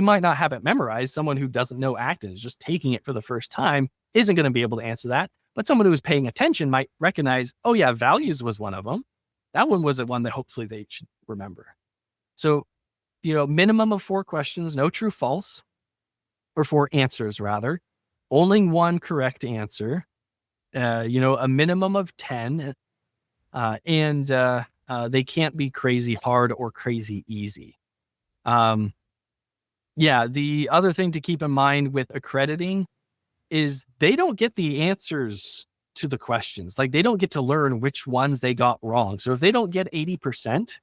might not have it memorized. Someone who doesn't know ACT and is just taking it for the first time isn't going to be able to answer that. But someone who is paying attention might recognize, oh yeah, values was one of them. That one was the one that hopefully they should remember. So, minimum of 4 questions, no true, false, or 4 answers rather. Only 1 correct answer. A minimum of 10, and they can't be crazy hard or crazy easy. The other thing to keep in mind with accrediting is they don't get the answers to the questions. Like, they don't get to learn which ones they got wrong. So if they don't get 80%,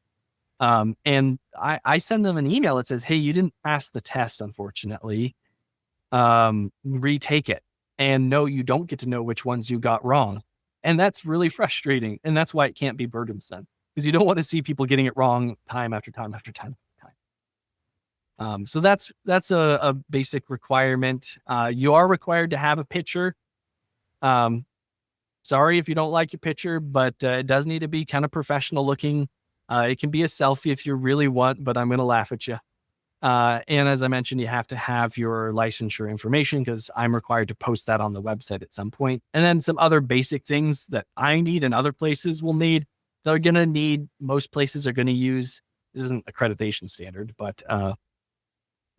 and I send them an email that says, hey, you didn't pass the test, unfortunately, retake it. And no, you don't get to know which ones you got wrong. And that's really frustrating. And that's why it can't be burdensome, because you don't want to see people getting it wrong time after time after time. So that's a basic requirement. You are required to have a picture. Sorry if you don't like your picture, but it does need to be kind of professional looking. It can be a selfie if you really want, but I'm going to laugh at you. And as I mentioned, you have to have your licensure information, because I'm required to post that on the website at some point. And then some other basic things that I need and other places will need. They're going to need, most places are going to use, this isn't accreditation standard, but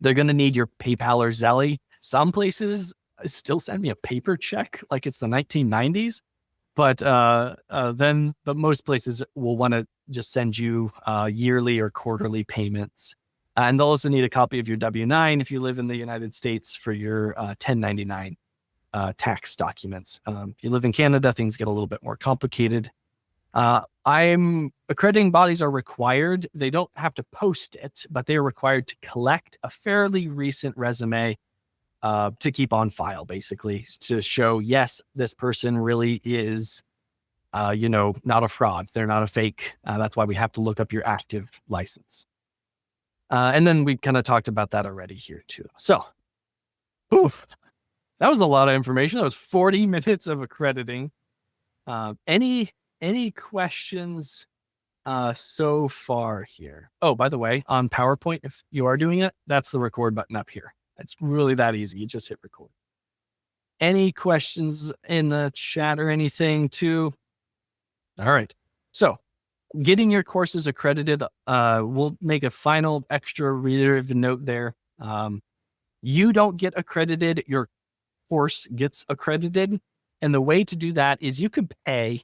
they're going to need your PayPal or Zelle. Some places still send me a paper check like it's the 1990s. But most places will want to just send you yearly or quarterly payments. And they'll also need a copy of your W-9 if you live in the United States for your 1099 tax documents. If you live in Canada, things get a little bit more complicated. Accrediting bodies are required. They don't have to post it, but they are required to collect a fairly recent resume to keep on file, basically, to show, yes, this person really is, not a fraud. They're not a fake. That's why we have to look up your active license. And then we kind of talked about that already here too. So, that was a lot of information. That was 40 minutes of accrediting. Any questions so far here? Oh, by the way, on PowerPoint, if you are doing it, that's the record button up here. It's really that easy. You just hit record. Any questions in the chat or anything too? All right. So getting your courses accredited, we'll make a final extra reiterative note there. You don't get accredited, your course gets accredited. And the way to do that is you could pay,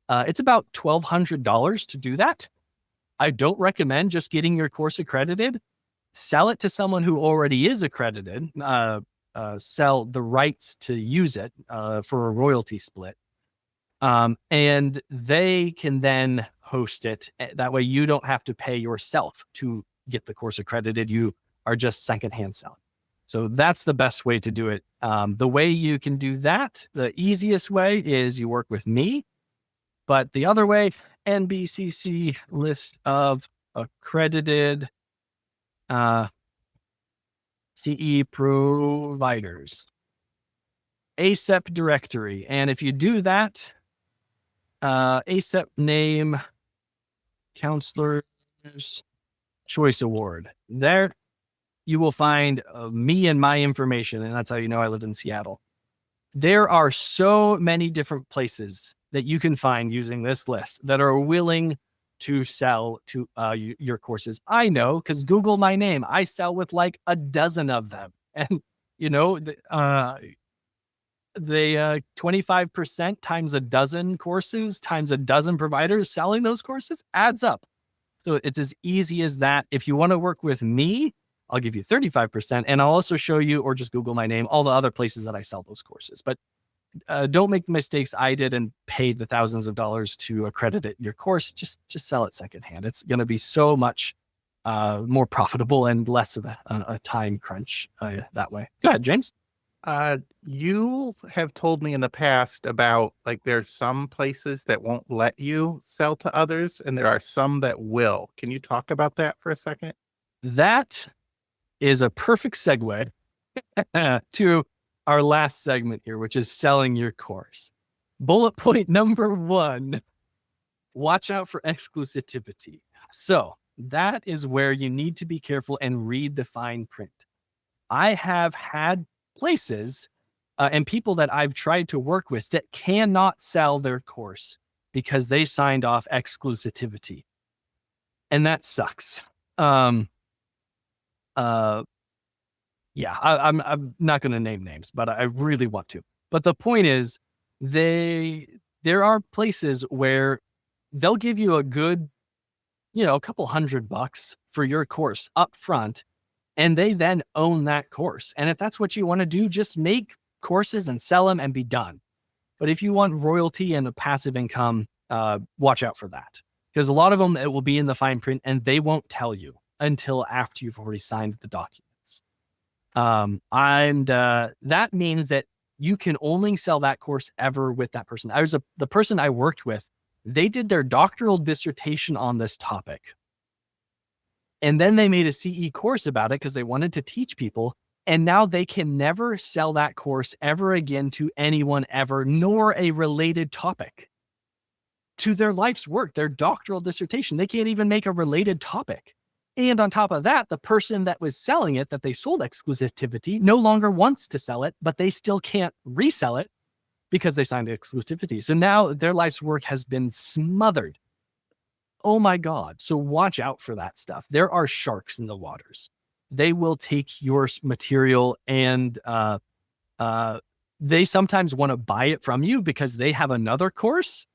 it's about $1,200 to do that. I don't recommend just getting your course accredited. Sell it to someone who already is accredited, sell the rights to use it for a royalty split. And they can then host it. That way you don't have to pay yourself to get the course accredited. You are just secondhand selling. So that's the best way to do it. The way you can do that, the easiest way is you work with me. But the other way, NBCC list of accredited CE providers, ACEP directory. And if you do that, ACEP name, Counselor's Choice Award, there you will find me and my information. And that's how you know I live in Seattle. There are so many different places that you can find using this list that are willing to sell to your courses. I know, because Google my name. I sell with like a dozen of them. And, the 25% times a dozen courses times a dozen providers selling those courses adds up. So it's as easy as that. If you want to work with me, I'll give you 35%. And I'll also show you, or just Google my name, all the other places that I sell those courses. But don't make the mistakes I did and paid the thousands of dollars to accredit your course. Just sell it secondhand. It's going to be so much more profitable and less of a time crunch that way. Go ahead, James. You have told me in the past about, like, there's some places that won't let you sell to others and there are some that will. Can you talk about that for a second? That is a perfect segue to our last segment here, which is selling your course. Bullet point number 1, watch out for exclusivity. So that is where you need to be careful and read the fine print. I have had places and people that I've tried to work with that cannot sell their course because they signed off exclusivity. And that sucks. I'm not going to name names, but I really want to. But the point is, there are places where they'll give you a good, a couple $100 for your course up front, and they then own that course. And if that's what you want to do, just make courses and sell them and be done. But if you want royalty and a passive income, watch out for that, because a lot of them, it will be in the fine print and they won't tell you until after you've already signed the documents. That means that you can only sell that course ever with that person. The person I worked with, they did their doctoral dissertation on this topic. And then they made a CE course about it because they wanted to teach people. And now they can never sell that course ever again to anyone ever, nor a related topic to their life's work, their doctoral dissertation. They can't even make a related topic. And on top of that, the person that was selling it, that they sold exclusivity, no longer wants to sell it, but they still can't resell it because they signed exclusivity. So now their life's work has been smothered. Oh my God. So watch out for that stuff. There are sharks in the waters. They will take your material and they sometimes want to buy it from you because they have another course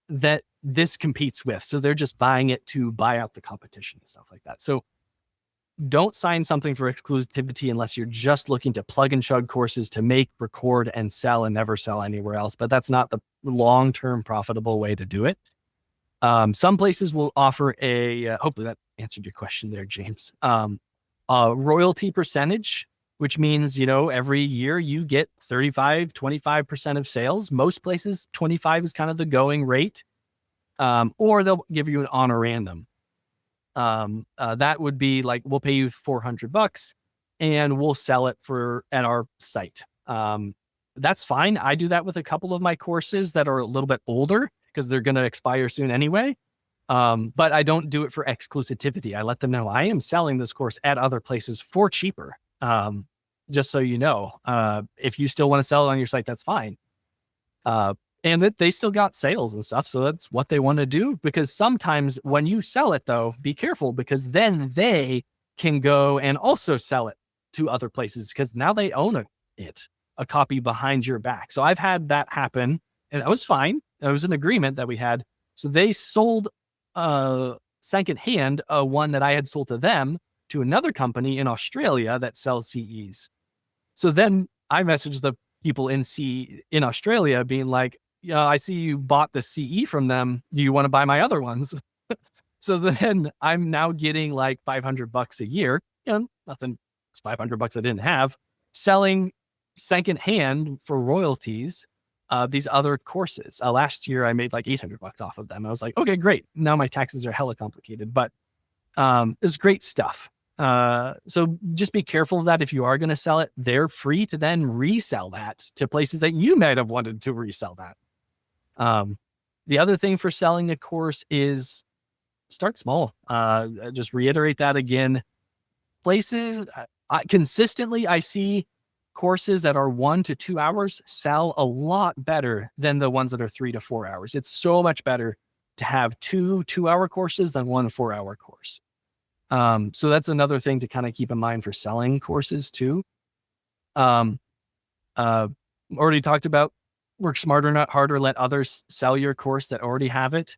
that this competes with. So they're just buying it to buy out the competition and stuff like that. So don't sign something for exclusivity unless you're just looking to plug and chug courses to make, record, and sell and never sell anywhere else. But that's not the long-term profitable way to do it. Some places will offer hopefully that answered your question there, James. A royalty percentage, which means, every year you get 35, 25% of sales. Most places, 25 is kind of the going rate. Or they'll give you an honorandum. That would be like, we'll pay you $400 and we'll sell it at our site. That's fine. I do that with a couple of my courses that are a little bit older because they're going to expire soon anyway. But I don't do it for exclusivity. I let them know I am selling this course at other places for cheaper. Just so you know, if you still want to sell it on your site, that's fine. And that they still got sales and stuff. So that's what they want to do, because sometimes when you sell it though, be careful, because then they can go and also sell it to other places because now they own a copy behind your back. So I've had that happen and that was fine. It was an agreement that we had. So they sold secondhand one that I had sold to them to another company in Australia that sells CEs. So then I messaged the people in Australia being like, I see you bought the CE from them. Do you want to buy my other ones? So then I'm now getting like $500 a year. Nothing, it's $500 I didn't have, selling secondhand for royalties these other courses. Last year I made like $800 off of them. I was like, okay, great. Now my taxes are hella complicated, but it's great stuff. So just be careful of that. If you are going to sell it, they're free to then resell that to places that you might have wanted to resell that. The other thing for selling a course is start small. Just reiterate that again. Places consistently, I see courses that are 1 to 2 hours sell a lot better than the ones that are 3 to 4 hours. It's so much better to have 2 2-hour courses than 1 4-hour course. So that's another thing to kind of keep in mind for selling courses too. Already talked about work smarter, not harder, let others sell your course that already have it.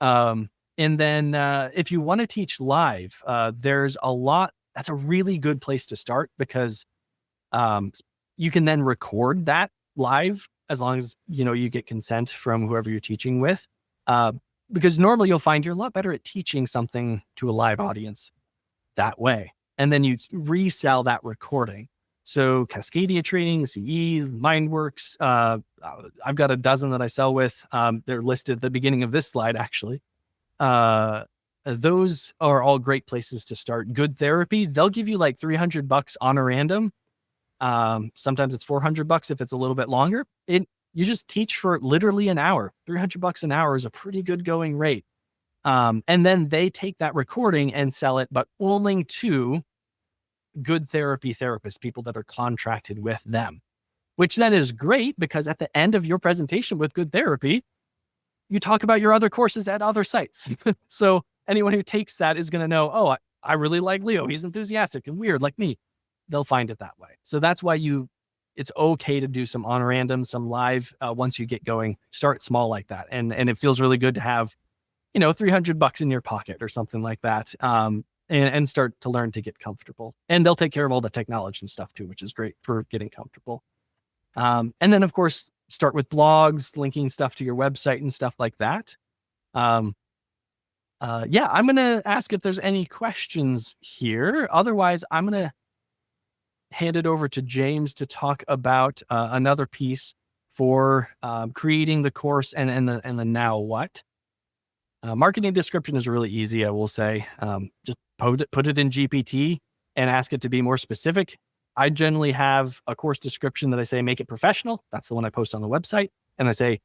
And then if you want to teach live, there's that's a really good place to start, because you can then record that live as long as, you get consent from whoever you're teaching with. Because normally you'll find you're a lot better at teaching something to a live audience that way. And then you resell that recording. So Cascadia Training, CE, MindWorks, I've got a dozen that I sell with. They're listed at the beginning of this slide, actually. Those are all great places to start. Good Therapy, they'll give you like $300 honorandum Sometimes it's $400 if it's a little bit longer. You just teach for literally an hour. $300 an hour is a pretty good going rate. And then they take that recording and sell it, but only to Good Therapy therapists, people that are contracted with them, which then is great because at the end of your presentation with Good Therapy, you talk about your other courses at other sites. So anyone who takes that is going to know, oh, I really like Leo. He's enthusiastic and weird like me. They'll find it that way. So that's why it's okay to do some on random, some live once you get going. Start small like that. And it feels really good to have, $300 in your pocket or something like that. And start to learn to get comfortable. And they'll take care of all the technology and stuff too, which is great for getting comfortable. And then of course, start with blogs, linking stuff to your website and stuff like that. I'm going to ask if there's any questions here. Otherwise, I'm going to hand it over to James to talk about another piece for creating the course and the now what. Marketing description is really easy, I will say. Just put it in GPT and ask it to be more specific. I generally have a course description that I say, make it professional. That's the one I post on the website. And I say,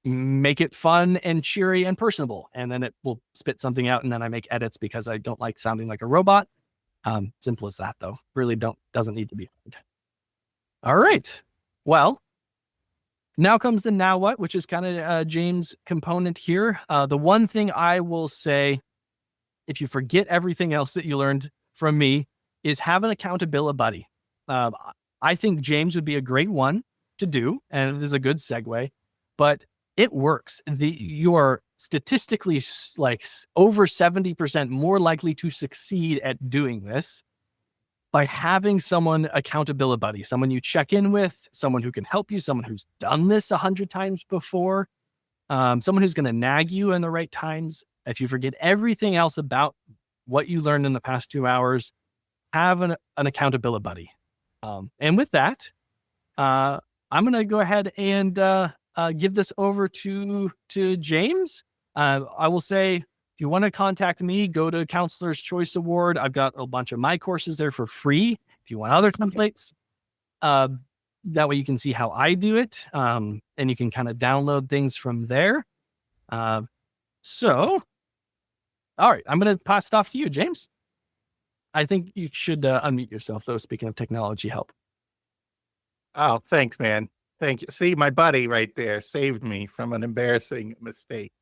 make it fun and cheery and personable. And then it will spit something out. And then I make edits because I don't like sounding like a robot. Simple as that though. Really doesn't need to be hard. All right. Well, now comes the now what, which is kind of James' component here. The one thing I will say, if you forget everything else that you learned from me, is have an accountability buddy. I think James would be a great one to do, and it is a good segue, but it works. You are statistically like over 70% more likely to succeed at doing this by having someone accountability buddy, someone you check in with, someone who can help you, someone who's done this 100 times before, someone who's going to nag you in the right times. If you forget everything else about what you learned in the past 2 hours, have an accountability buddy. And with that, I'm going to go ahead and give this over to James. I will say, if you want to contact me, go to Counselor's Choice Award. I've got a bunch of my courses there for free. If you want other templates, that way you can see how I do it. And you can kind of download things from there. So, all right, I'm going to pass it off to you, James. I think you should unmute yourself, though, speaking of technology help. Oh, thanks, man. Thank you. See, my buddy right there saved me from an embarrassing mistake.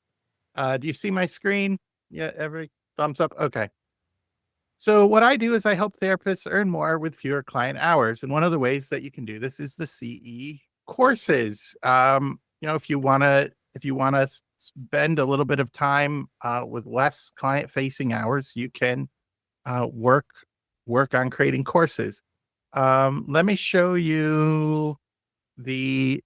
Do you see my screen? Yeah, every thumbs up? Okay. So what I do is I help therapists earn more with fewer client hours. And one of the ways that you can do this is the CE courses. If you want to spend a little bit of time with less client-facing hours, you can work on creating courses. Let me show you this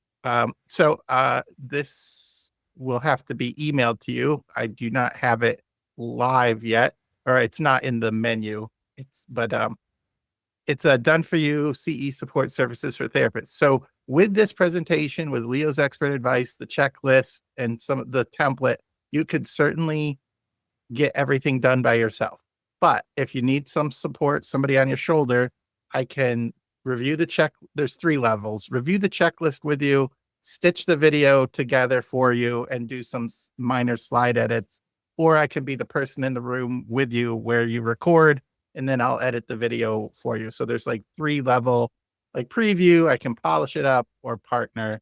will have to be emailed to you. I do not have it live yet, or it's not in the menu. It's done for you CE support services for therapists. So with this presentation, with Leo's expert advice, the checklist, and some of the template, you could certainly get everything done by yourself. But if you need some support, somebody on your shoulder, I can review the check. There's 3 levels. Review the checklist with you, stitch the video together for you, and do some minor slide edits. Or I can be the person in the room with you where you record, and then I'll edit the video for you. So there's like 3 level, like preview, I can polish it up, or partner.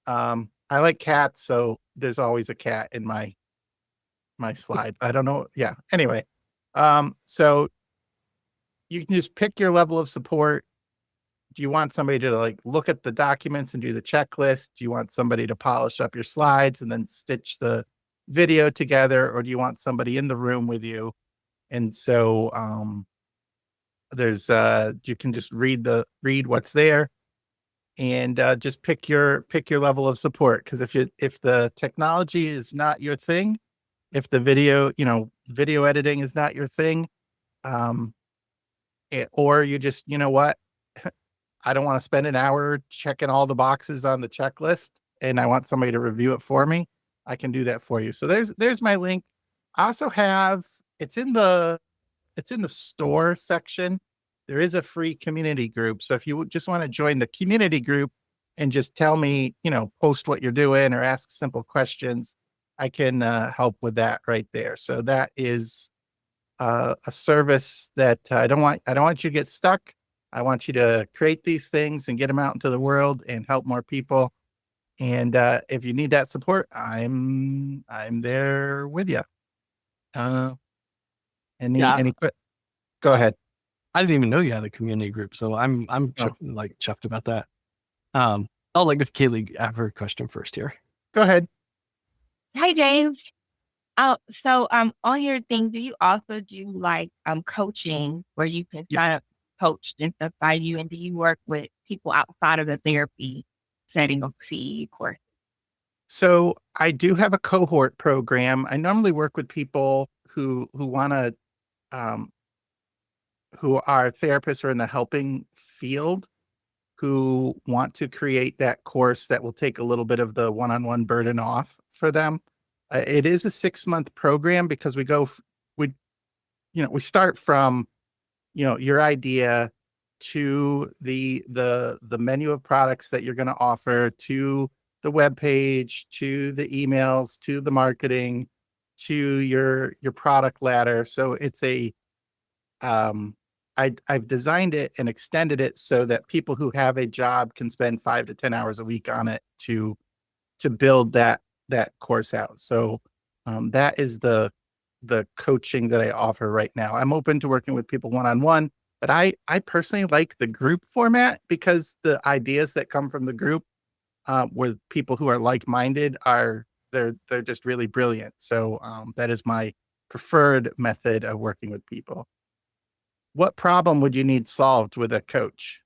I like cats, so there's always a cat in my slide. I don't know. Yeah. Anyway, so you can just pick your level of support. Do you want somebody to like look at the documents and do the checklist? Do you want somebody to polish up your slides and then stitch the video together? Or do you want somebody in the room with you? And so you can just read what's there, and just pick your level of support. Because if the technology is not your thing, if the video editing is not your thing, or you just, I don't want to spend an hour checking all the boxes on the checklist, and I want somebody to review it for me, I can do that for you. So there's my link. I also have, it's in the store section. there is a free community group. So if you just want to join the community group and just tell me, post what you're doing or ask simple questions, I can help with that right there. So that is a service that I don't want you to get stuck. I want you to create these things and get them out into the world and help more people. And if you need that support, I'm there with you. Go ahead. I didn't even know you had a community group, so I'm chuffed about that. I'll let Kaylee have her question first here. Go ahead. Hi, James. So on your thing, do you also do like coaching where you can sign up coached and stuff by you? And do you work with people outside of the therapy setting of CE course? So I do have a cohort program. I normally work with people who want to, who are therapists or in the helping field, who want to create that course that will take a little bit of the one-on-one burden off for them. It is a 6-month program because we start from, your idea to the menu of products that you're going to offer, to the web page, to the emails, to the marketing, to your product ladder. So it's I've designed it and extended it so that people who have a job can spend 5 to 10 hours a week on it to build that course out. So that is the coaching that I offer right now. I'm open to working with people one-on-one, but I personally like the group format because the ideas that come from the group with people who are like-minded they're just really brilliant. So that is my preferred method of working with people. What problem would you need solved with a coach?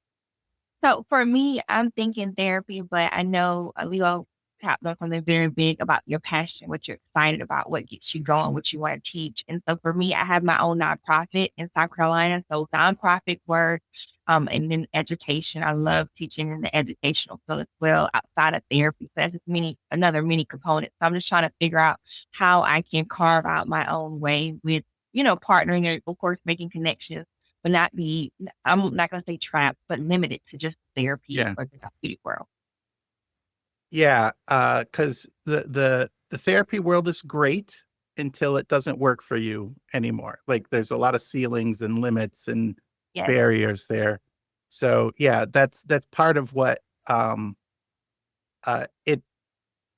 So for me, I'm thinking therapy, but I know Leo tapped on something very big about your passion, what you're excited about, what gets you going, what you want to teach. And so for me, I have my own nonprofit in South Carolina. So nonprofit work, and then education. I love teaching in the educational field as well outside of therapy. So that's just another mini component. So I'm just trying to figure out how I can carve out my own way with, partnering and of course making connections, but I'm not going to say trapped, but limited to just therapy or the therapeutic world. Yeah, because the therapy world is great until it doesn't work for you anymore. Like there's a lot of ceilings and limits and barriers there. So yeah, that's part of what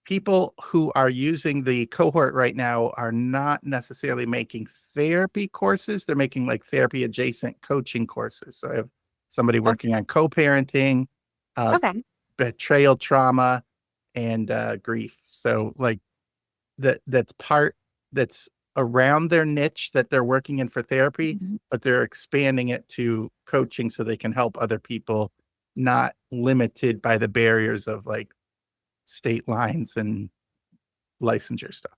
people who are using the cohort right now are not necessarily making therapy courses. They're making like therapy adjacent coaching courses. So I have somebody working on co-parenting, betrayal trauma, and grief. So like that's around their niche that they're working in for therapy, but they're expanding it to coaching so they can help other people, not limited by the barriers of like state lines and licensure stuff.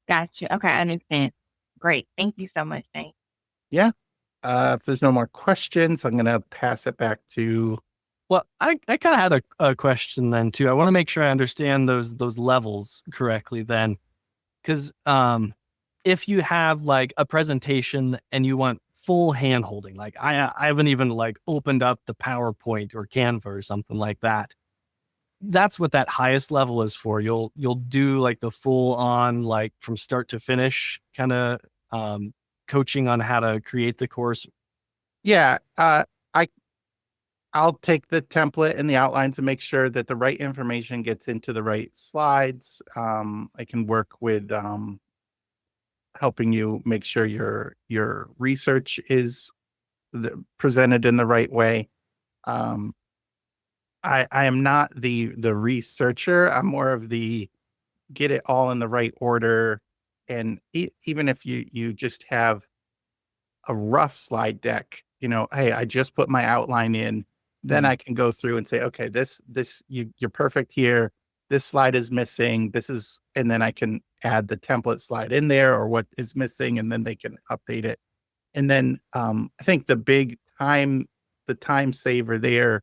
Gotcha. Okay, I understand. Great. Thank you so much, Nate. Yeah. If there's no more questions, I'm going to pass it back to... Well, I kind of had a question then too. I want to make sure I understand those levels correctly then. Because if you have like a presentation and you want full hand holding, like I haven't even like opened up the PowerPoint or Canva or something like that. That's what that highest level is for. You'll do like the full on, like from start to finish kind of coaching on how to create the course. Yeah. I'll take the template and the outlines and make sure that the right information gets into the right slides. I can work with helping you make sure your research is presented in the right way. I am not the researcher. I'm more of the get it all in the right order. And even if you just have a rough slide deck, hey, I just put my outline in, then I can go through and say, okay, you're perfect here. This slide is missing. And then I can add the template slide in there or what is missing, and then they can update it. And then I think the time saver there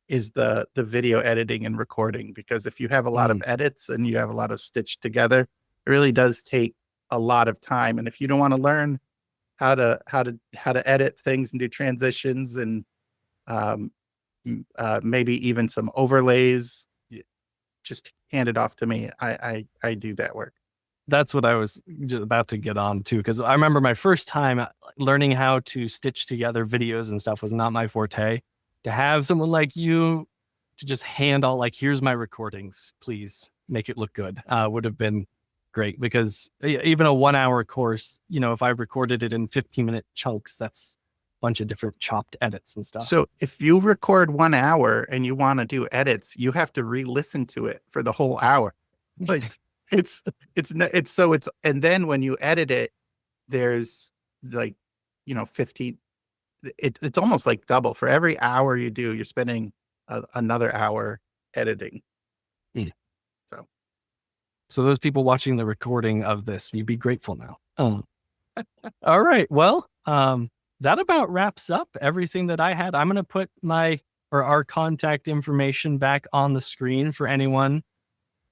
is the video editing and recording, because if you have a lot of edits and you have a lot of stitched together, it really does take a lot of time. And if you don't want to learn how to edit things and do transitions and maybe even some overlays. Just hand it off to me. I do that work. That's what I was just about to get on to, because I remember my first time learning how to stitch together videos and stuff was not my forte. To have someone like you to just hand all, like, here's my recordings, please make it look good, would have been great. Because even a 1 hour course, you know, if I recorded it in 15-minute chunks, that's a bunch of different chopped edits and stuff. So if you record 1 hour and you want to do edits, you have to re-listen to it for the whole hour. Like and then when you edit it, there's like, 15, it's almost like double. For every hour you do, you're spending another hour editing. So those people watching the recording of this, you'd be grateful now. All right. Well, that about wraps up everything that I had. I'm going to put our contact information back on the screen for anyone.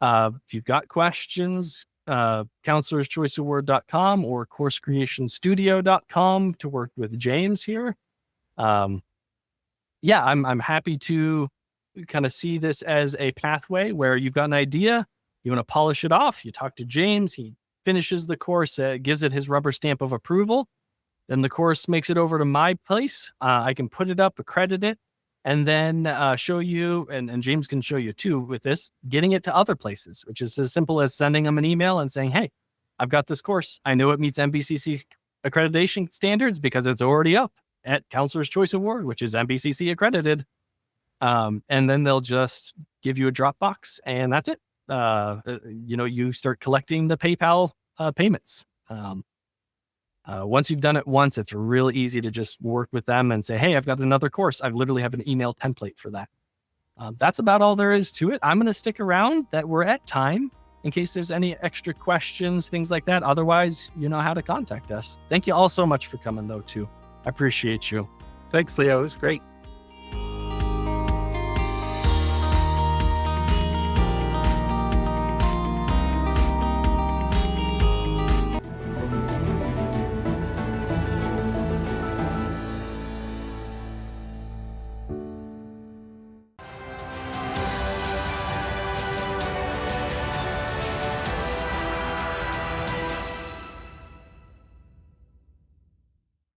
If you've got questions, counselorschoiceaward.com or coursecreationstudio.com to work with James here. I'm happy to kind of see this as a pathway where you've got an idea, you want to polish it off, you talk to James, he finishes the course, gives it his rubber stamp of approval, then the course makes it over to my place. I can put it up, accredit it, and then show you, and James can show you too with this, getting it to other places, which is as simple as sending them an email and saying, hey, I've got this course. I know it meets MBCC accreditation standards because it's already up at Counselor's Choice Award, which is MBCC accredited. And then they'll just give you a Dropbox and that's it. You start collecting the PayPal payments. Once you've done it once, it's really easy to just work with them and say, hey, I've got another course. I literally have an email template for that. That's about all there is to it. I'm going to stick around that we're at time in case there's any extra questions, things like that. Otherwise, you know how to contact us. Thank you all so much for coming though, too. I appreciate you. Thanks, Leo. It was great.